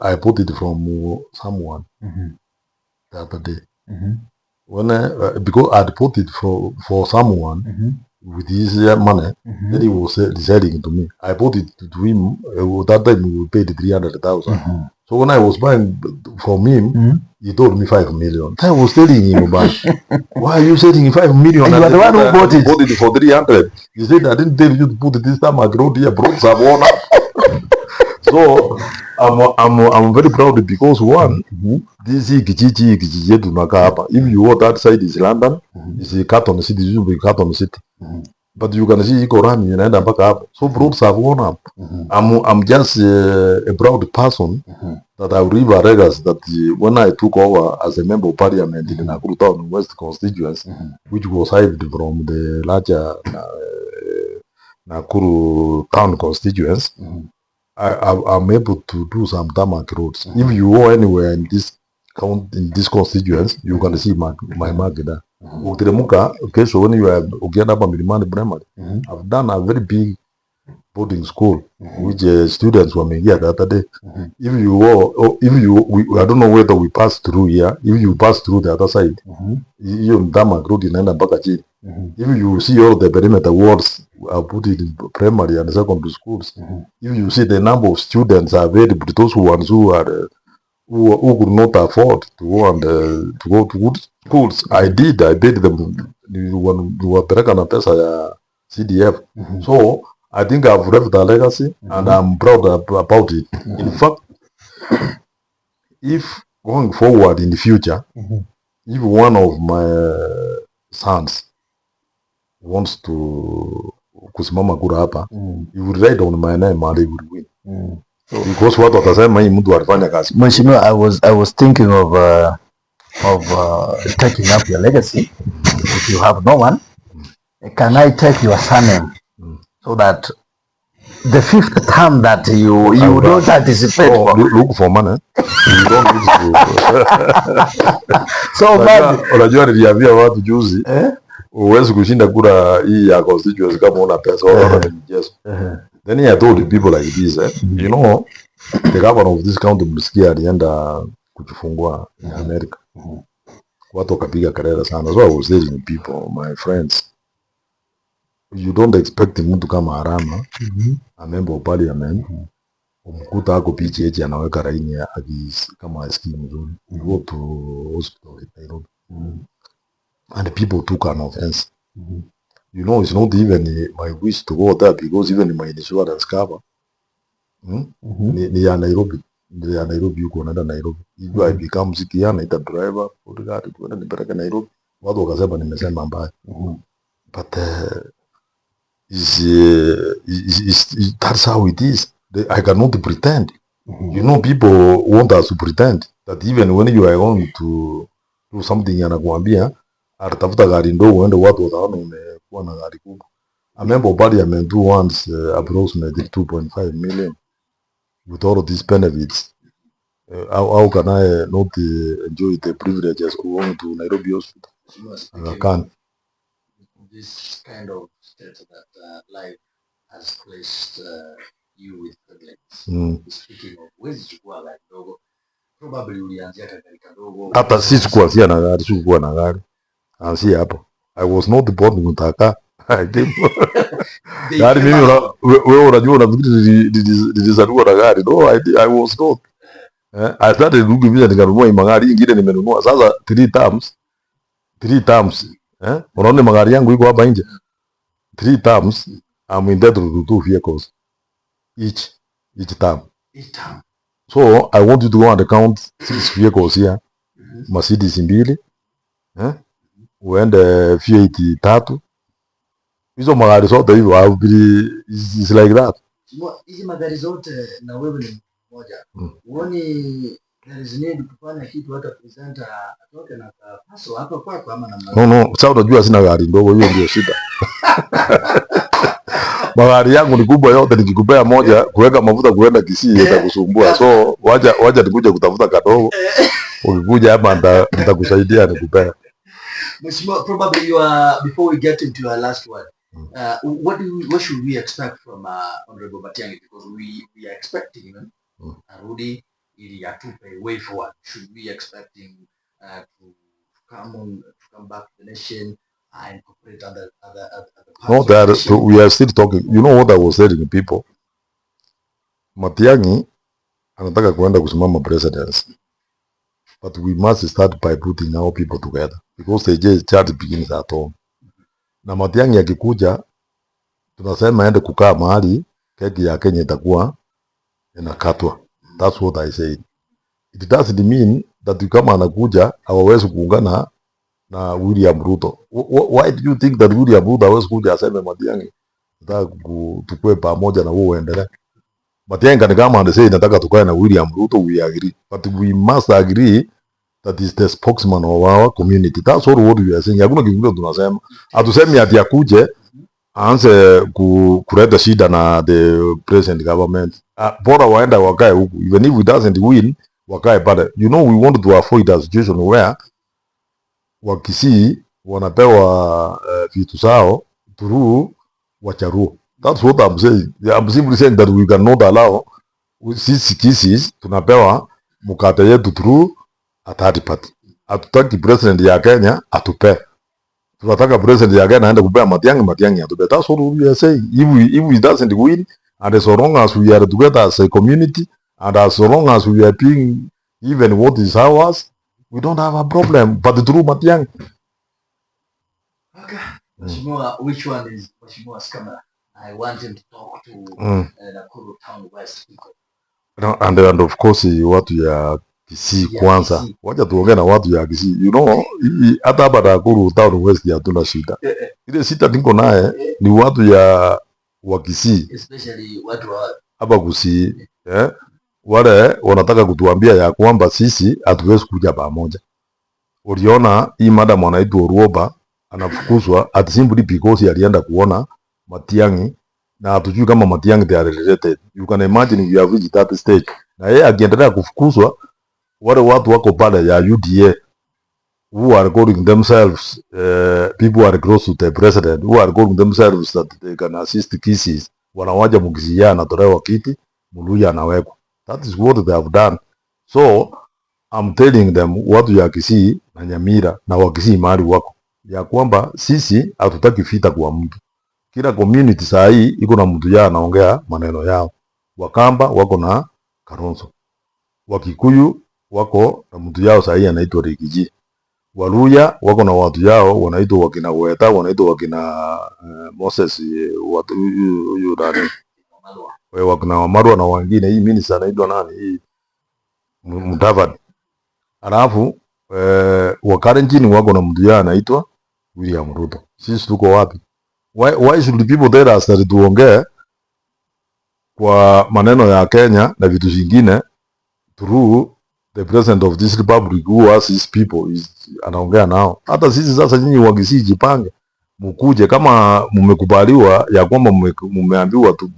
I bought it from someone the other day. When because I'd put it for someone with his money, then he was selling to me. I bought it to him. That time we paid 300,000. So when I was buying from him, he told me 5 million. I was telling him about why are you selling 5 million? And you are the one who bought it. Bought it for 300. He said I didn't tell you to put it this time. I wrote here, brought some one up. So I'm very proud because one, this is kijiji yetu tunakaa hapa. If you go that side is London, is a Canton City, you be Canton City. But you can see iko rami inaenda mpaka hapa. So roads have gone up. I'm just a proud person that I will leave a legacy that when I took over as a member of parliament in the Nakuru Town West Constituency, which was hived from the larger Nakuru Town Constituency, I'm able to do some tarmac roads. If you go anywhere in this constituency, you can see my mark there. Ukiteremuka kesho when you are ukienda hapa Milimani Primary, I've done a very big boarding school which students wameingia the other day. If you go, I don't know whether we pass through here. If you pass through the other side, hiyo tarmac road inaenda mpaka chini. If you see all the perimeter walls are put in primary and secondary schools, if you see the number of students are very, but those ones who are who could not afford to go and to go to good schools, I paid them wapeleka na pesa ya CDF. So I think I've left a legacy and I'm proud about it. In fact, if going forward in the future, if one of my sons wants to kusimama kura hapa, he will write on my name and he will win. Because watu watasema hii mtu alifanya kazi. Mheshimiwa, I was thinking of taking up your legacy. If you have no one, can I take your surname so that the fifth term that you don't anticipate for. Look for money. You don't need to. So unajua niliambia watu juzi uwezi kushinda kura hii ya constituency kama una pesa wala ni mchezo. Then I told people like this, you know, the governor of this county Naskia alienda kujifungua in America. Watu wakapiga kelele sana. So I was telling people, my friends, you don't expect mtu kama Arama, a member of parliament, umkuta ako PGH anaweka raini kama asikii mzuri. We go to hospital in Nairobi. And the people took an offense. You know, it's not even my wish to go there because even my insurance cover ni ya Nairobi. Ni ya Nairobi, yuko naenda Nairobi. If I become sick here, naita driver, bodyguard, tuenda nipeleke Nairobi. Watu wakasema nimesema mbaya. But that's how it is. I cannot pretend. You know, people want us to pretend that even when you are going to do something anakuambia atafuta gari ndogo uende watu wataona umekuwa na gari kubwa. A member of parliament who wants approximately 2.5 million with all of these benefits. How can I not enjoy the privileges of going to Nairobi hospital? I can't. This kind of state that life has placed you with privilege. Speaking of ways to go like dogo, probably ulianzia katika dogo. Hata sisi kuanzia na gari, sikuwa na gari. Anzia hapo. I was not born kutaka. Gari mimi wewe unajua unafikiri nilizaliwa na gari. No, I was not. I started looking vile nikanunua magari ingine nimenunua. Sasa 3 terms. Unaona magari yangu iko hapa nje. 3 terms I'm entitled to 2 vehicles each term. So I want you to go and count 6 vehicles here. Mercedes mbili. Uende V8 3. Hizo magari zote hivyo au is like that. Hizi magari zote na wewe ni mmoja. Uone there is need kufanya kitu hata presenter atoke na paso hapa kwako ama namna. No, sasa unajua sina gari ndogo, hiyo ndio shida. Magari yangu ni kubwa yote, nikikupea moja kuweka mafuta kuenda Kisii itakusumbua. So wacha nikuje kutafuta kadogo. Ukikuja hapa nitakusaidia nikupea. Probably you are, before we get into our last one, what should we expect from Honorable Matiang'i, because we are expecting even Arudi ili atupe way forward. Should we expecting to come back to the nation and cooperate other no, that we are still talking. You know what I was telling people? Matiang'i anataka kuenda kusimama presidency. But we must start by putting our people together because the charge begins at home. Na Matiang'i akikuja tunasema aende kukaa mahali keki ya Kenya itakuwa inakatwa. That's what I said. It doesn't mean that kama anakuja hawawezi kuungana na William Ruto. Why do you think that William Ruto hawezi kuja aseme Matiang'i nataka tukue pamoja na wewe uendelee? Matiang'i ni kama anasema nataka tukae na William Ruto, we agree. But we must agree that is the spokesman of our community. That's all what we are saying. Hakuna kitu tunasema. Hatusemi ati akuje aanze kuleta shida na the present government. Bora waenda wakae huku. Even if it doesn't win, wakae pale. You know, we want to avoid a situation where Wakisii wanapewa vitu zao through Wacharuo. That's what I'm saying. I'm simply saying that we cannot allow sisi Kisii tunapewa mkate yetu through a third party. Hatutaki president ya Kenya atupe. Tunataka president ya Kenya aende kupea Matiang'i atupe. That's what we are saying. If we doesn't win, and as long as we are together as a community, and as long as we are being even what is ours, we don't have a problem. But through Matiang'i. Okay. Mheshimiwa, which one is Mheshimiwa's camera? I want him to talk to Nakuru Town West people. No, and of course watu ya Kisii kwanza. Wacha tuongee na watu ya Kisii. You know, hata hapa Nakuru Town West hatuna shida. Ile shida niko naye ni watu wa Kisii. Especially watu wa hapa Kisii. Wale wanataka kutuambia ya kwamba sisi hatuwezi kuja pamoja. Uliona hii madam anaitwa Ruoba anafukuzwa at simply because alienda kuona Matiang'i na hatujui kama Matiang'i they are related. You can imagine we have reached that stage. Na yeye akiendelea kufukuzwa, wale watu wako pale ya UDA who are calling themselves people are close to the president, who are calling themselves that they can assist cases, wanawaja Mukisia anatolewa kiti, Muluya anawekwa. That is what they have done. So I'm telling them watu ya Kisii na Nyamira na Wakisii mahali wako ya kwamba sisi hatutaki vita kwa mtu. Kila community saa hii iko na mtu yao anaongea maneno yao. Wakamba wako na Kalonzo, Wakikuyu wako na mtu yao saa hii anaitwa Rigiji, Waluya wako na watu yao wanaitwa wakina Weta, wanaitwa wakina Moses, watu huyu nani wewe, wakina Wamarwa na wengine. Hii minister anaitwa nani hii Mudavadi. Alafu Wakalenjin wako na mtu yao anaitwa William Ruto. Sisi tuko wapi? Why should the people tell us that tuongee kwa maneno ya Kenya na vitu vingine through the president of this republic who has his people anaongea nao? Hata sisi sasa nyinyi Wakisii jipange, mkuje kama mmekubaliwa ya kwamba mmeambiwa tu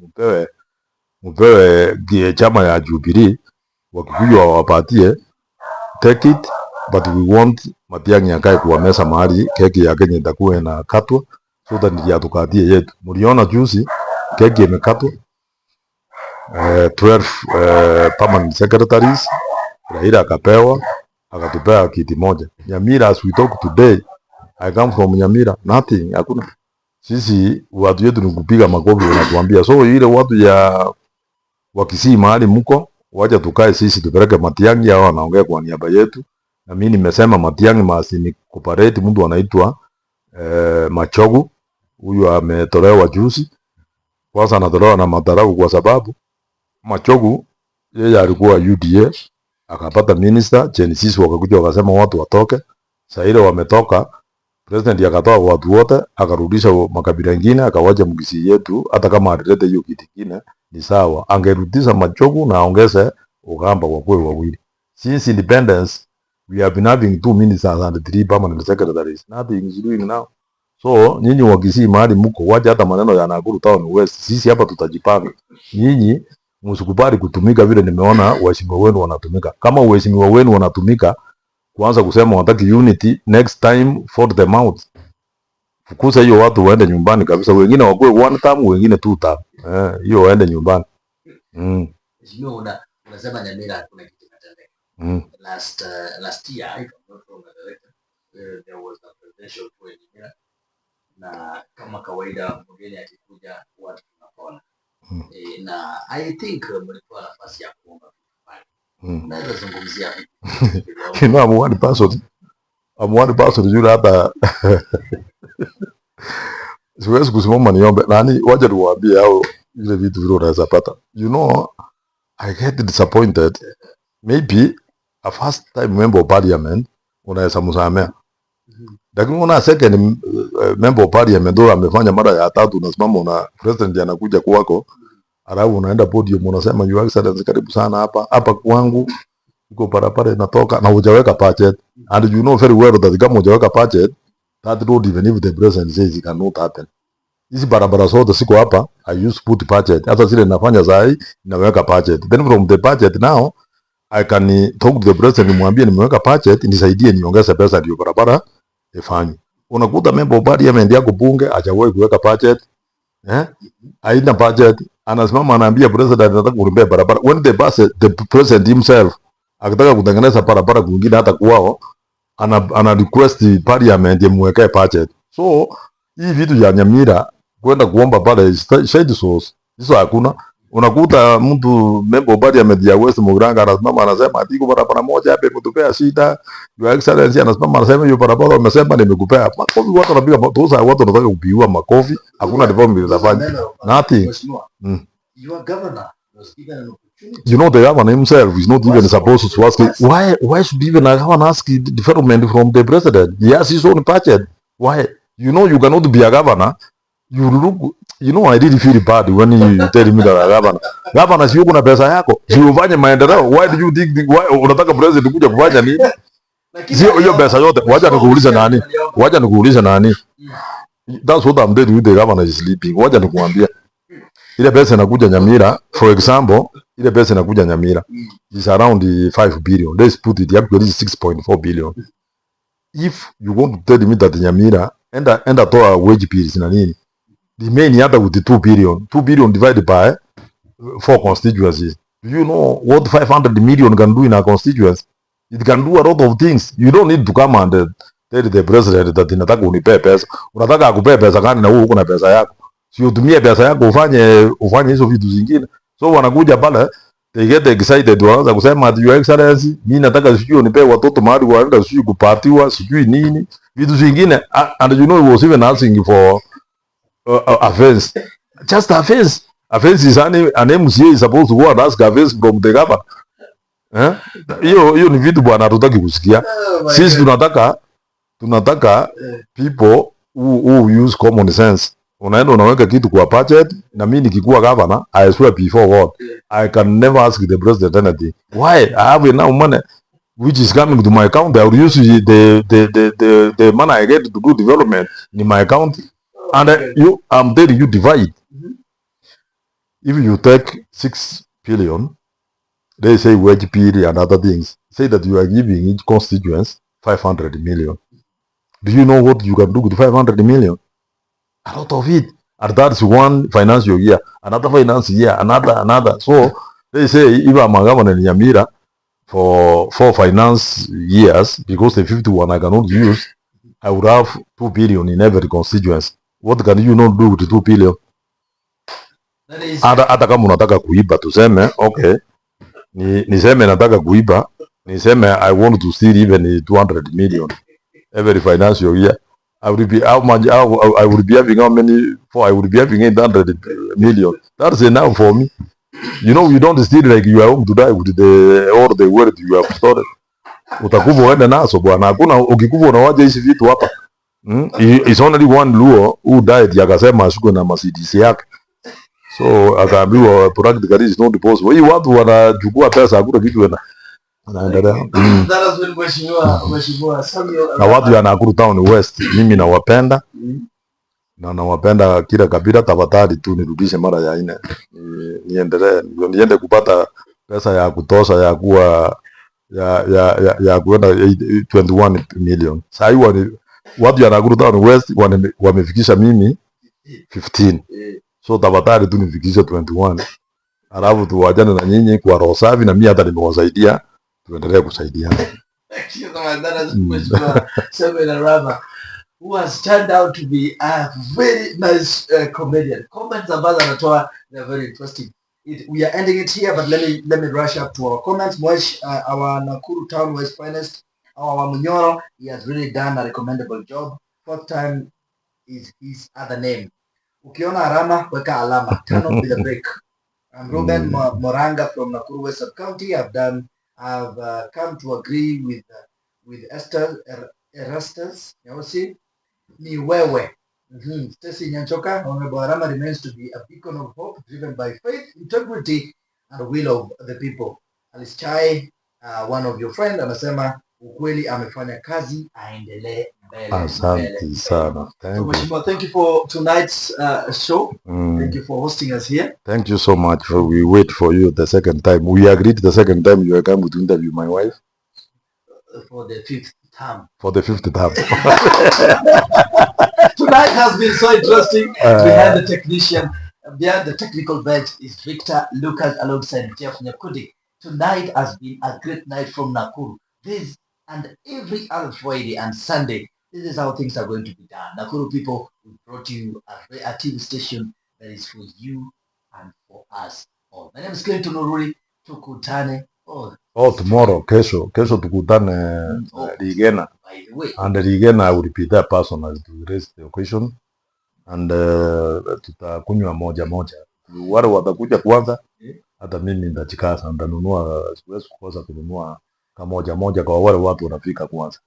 mpewe chama ya Jubilee, Wakikuyu wawapatie, take it, but we want Matiang'i akae kwa mesa mahali keki ya Kenya itakuwa inakatwa, so that ndio tukatie yetu. Mliona juzi keki imekatwa 12 permanent secretaries, Raila akapewa, akatupea kiti moja. Nyamira, as we talk today, I come from Nyamira, nothing, hakuna. Sisi watu yetu ni kupiga makofi wanatuambia. So ile watu ya Wakisii mahali mko, wacha tukae sisi tupeleke Matiang'i, hao wanaongea kwa niaba yetu. Na mimi nimesema Matiang'i masi ni cooperate mtu anaitwa Machogu, huyu ametolewa juzi. Kwanza anatolewa na Madaraka kwa sababu Machogu yeye alikuwa UDA, akapata minister, Genesis wakakuja wakasema watu watoke. Sasa ile wametoka, president akatoa watu wote, akarudisha makabila mengine, akawacha Mkisii yetu. Hata kama alileta hiyo kitu kingine ni sawa, angerudisha Machogu na aongeze Ugamba kwa kweli wawili. Since independence we have been having 2 ministers and 3 permanent secretaries. Nothing is doing now. So nyinyi Wakisii mahali mko, wacha hata maneno ya Nakuru town west, sisi hapa tutajipanga. Nyinyi msikubali kutumika vile nimeona waheshimiwa wenu wanatumika. Kama waheshimiwa wenu wanatumika kuanza kusema wanataka unity, next time fold them out. Fukuza hiyo watu waende nyumbani kabisa. Wengine wakuwe 1 term, wengine 2 term. Hiyo waende nyumbani. Mheshimiwa, unasema Nyamira kuna kitu kinatendeka. Last year, if I'm not wrong, there was a presidential tour in Nyamira. Na kama kawaida mgeni akikuja watu tunapona. Na I think mlikuwa nafasi ya kuomba vitu. Naweza zungumzia vipi? You know, I'm one person yule hata siwezi kusimama niombe nani, waje niwaambie hao ile vitu vile unaweza pata. You know, I get disappointed. Maybe a first time member of parliament unaweza msamea. Lakini una second member of parliament ndio amefanya mara ya 3, unasimama una president anakuja kwako, alafu unaenda podium unasema your excellency karibu sana hapa kwangu, uko barabara inatoka na hujaweka budget, and you know very well that kama hujaweka budget, that road even if the president says it cannot happen. Hizi barabara zote siko hapa, I use put budget. Hata zile nafanya sahi naweka budget. Then from the budget now I can talk to the president, nimwambie nimeweka budget, nisaidie niongeze pesa ndio barabara ifanye. Unakuta member of parliament yako bunge hajawahi kuweka budget. Haina budget, anasimama anaambia president anataka kulimbea barabara. When the president himself akitaka kutengeneza barabara kwingine hata kwao, ana request parliament imwekee budget. So hii vitu ya Nyamira kwenda kuomba pale shade source hizo hakuna. Unakuta mtu member of parliament ya West Mugiranga anasimama anasema atiko barabara moja hapa imetupea shida, your excellency anasimama anasema hiyo barabara umesema nimekupea. Makofi watu wanapiga tosa, watu wanataka kupiwa makofi, hakuna development inafanya. Nothing. Your governor was given an opportunity. You know, the governor himself is not even supposed to ask why should even a governor ask development from the president? He has his own budget. Why? You know, you cannot be a governor. You look, you know, I really feel bad when you tell me that governor sio kuna pesa yako, sio ufanye maendeleo. Why do you think why unataka president kuja kufanya nini? Sio hiyo pesa yote. Wacha nikuuliza nani? That's what I'm telling you, the governor is sleeping. Wacha nikuambia. ile pesa inakuja Nyamira, for example, ile pesa inakuja Nyamira is around 5 billion. Let's put it actually 6.4 billion. If you want to tell me that Nyamira enda toa wage bills na nini, remain hata with the 2 billion. 2 billion divided by 4 constituencies. Do you know what 500 million can do in a constituency? It can do a lot of things. You don't need to come and tell the president that inataka unipe pesa. Unataka akupe pesa gani na wewe uko na pesa yako? Si utumie pesa yako ufanye hizo vitu zingine. So wanakuja pale, they get excited, wanaanza kusema at your excellency, mimi nataka sijui unipe watoto mahali waenda sijui kupatiwa sijui nini vitu zingine. And you know he was even asking for a fence. Just a fence. A fence is an MCA is supposed to go and ask a fence from the government. Hiyo ni vitu bwana hatutaki kusikia. Sisi tunataka people who use common sense. Unaenda unaweka kitu kwa budget, na mimi nikikuwa governor, I swear before God, I can never ask the president anything. Why? I have enough money which is coming to my account. I will use the money I get to do development in my account. And I'm telling you, divide. If you take 6 billion, they say wage bill and other things, say that you are giving each constituency 500 million. Do you know what you can do with 500 million? A lot of it. And that's one financial year, another financial year, another. So they say if I'm a governor in Nyamira for 4 finance years, because the 51 I cannot use, I would have 2 billion in every constituency. What can you not do with 2 billion? Hata kama unataka kuiba tuseme, okay, niseme nataka kuiba, niseme I want to steal even 200 million every financial year. I would be how much? I would be having how many? I would be having 800 million. That's enough for me. You know, you don't steal like you are home to die with all the wealth you have stored. Utakufa uende naso bwana. Hakuna ukikufa unawaje hizi vitu hapa. It's only one Luo who died yakasema ashukwe na Mercedes yake. So akaambiwa practically is not possible. Hii watu wanachukua pesa hakuna kitu anaendelea. Na watu ya Nakuru Town West mimi nawapenda. Na nawapenda kila kabila, tafadhali tu nirudishe mara ya 4. Niende kupata pesa ya kutosha ya kuwa ya kuenda 21 million. Sasa watu ya Nakuru Town West wamefikisha mimi 15. So tafadhali tu nifikishe 21. Alafu tuwajane na nyinyi kwa roho safi, na mimi hata nimewasaidia, tuendelee kusaidiana. Thank you, Samwel Arama, who has turned out to be a very nice comedian. Comments ambazo anatoa, they're very interesting. We are ending it here, but let me rush up to our comments. Mwesh, our Nakuru Town West finest, our Munyoro, he has really done a recommendable job. 4th time is his other name. Ukiona Arama, weka alama. Turn off with a break. I'm Ruben Moranga from Nakuru West Sub-County. I've come to agree with Esther Erastus. You see, ni wewe. Stacy Nyanchoka, Honorable Arama remains to be a beacon of hope, driven by faith, integrity, and the will of the people. Alice Chai, one of your friends, anasema ukweli amefanya kazi, aendelee mbele. Asante sana. Thank you for tonight's show. Thank you for hosting us here. Thank you so much. We wait for you the second time. We agreed the second time you are coming to interview my wife. For the 5th time. For the 5th time. Tonight has been so interesting. Behind the technician, behind the technical bench is Victor Lucas alongside Jeff Nyakudi. Tonight has been a great night from Nakuru. This and every other Friday and Sunday, this is how things are going to be done. Nakuru people, we brought you a TV station that is for you and for us all. My name is Clinton Oruri. Tukutane. Tomorrow, kesho tukutane Rigena. By the way. And Rigena, I will be there personally to raise the occasion. And tutakunywa moja. Wale watakuja kwanza, hata mimi nitajikaza, nitanunua, siwezi kukosa kununua kamoja kwa wale watu wanafika kwanza.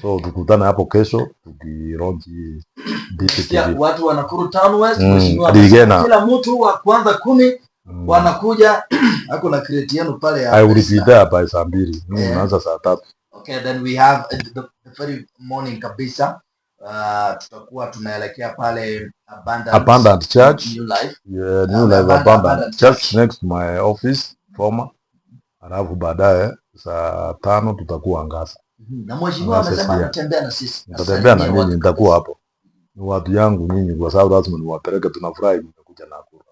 So tukutane hapo kesho tukironji Ndizi TV. Watu wa Nakuru Town West, kila mtu wa kwanza 10 wanakuja. Hakuna crate yenu pale ya. I will be there by saa 2. Mimi naanza saa 3. Okay, then we have the very morning kabisa. tutakuwa tunaelekea pale Abundant Church. New Life. Yeah, New Life Abundant Church next to my office former. Alafu baadaye saa 5 tutakuwa Angasa. Na mheshimiwa amesema atatembea na sisi. Nitatembea na nyinyi, nitakuwa hapo. Ni watu yangu nyinyi, kwa sababu lazima niwapeleke, tunafurahi nitakuja Nakuru.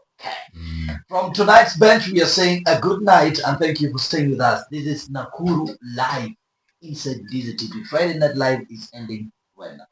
From tonight's bench we are saying a good night and thank you for staying with us. This is Nakuru Live inside Ndizi TV. Friday Night Live is ending right now.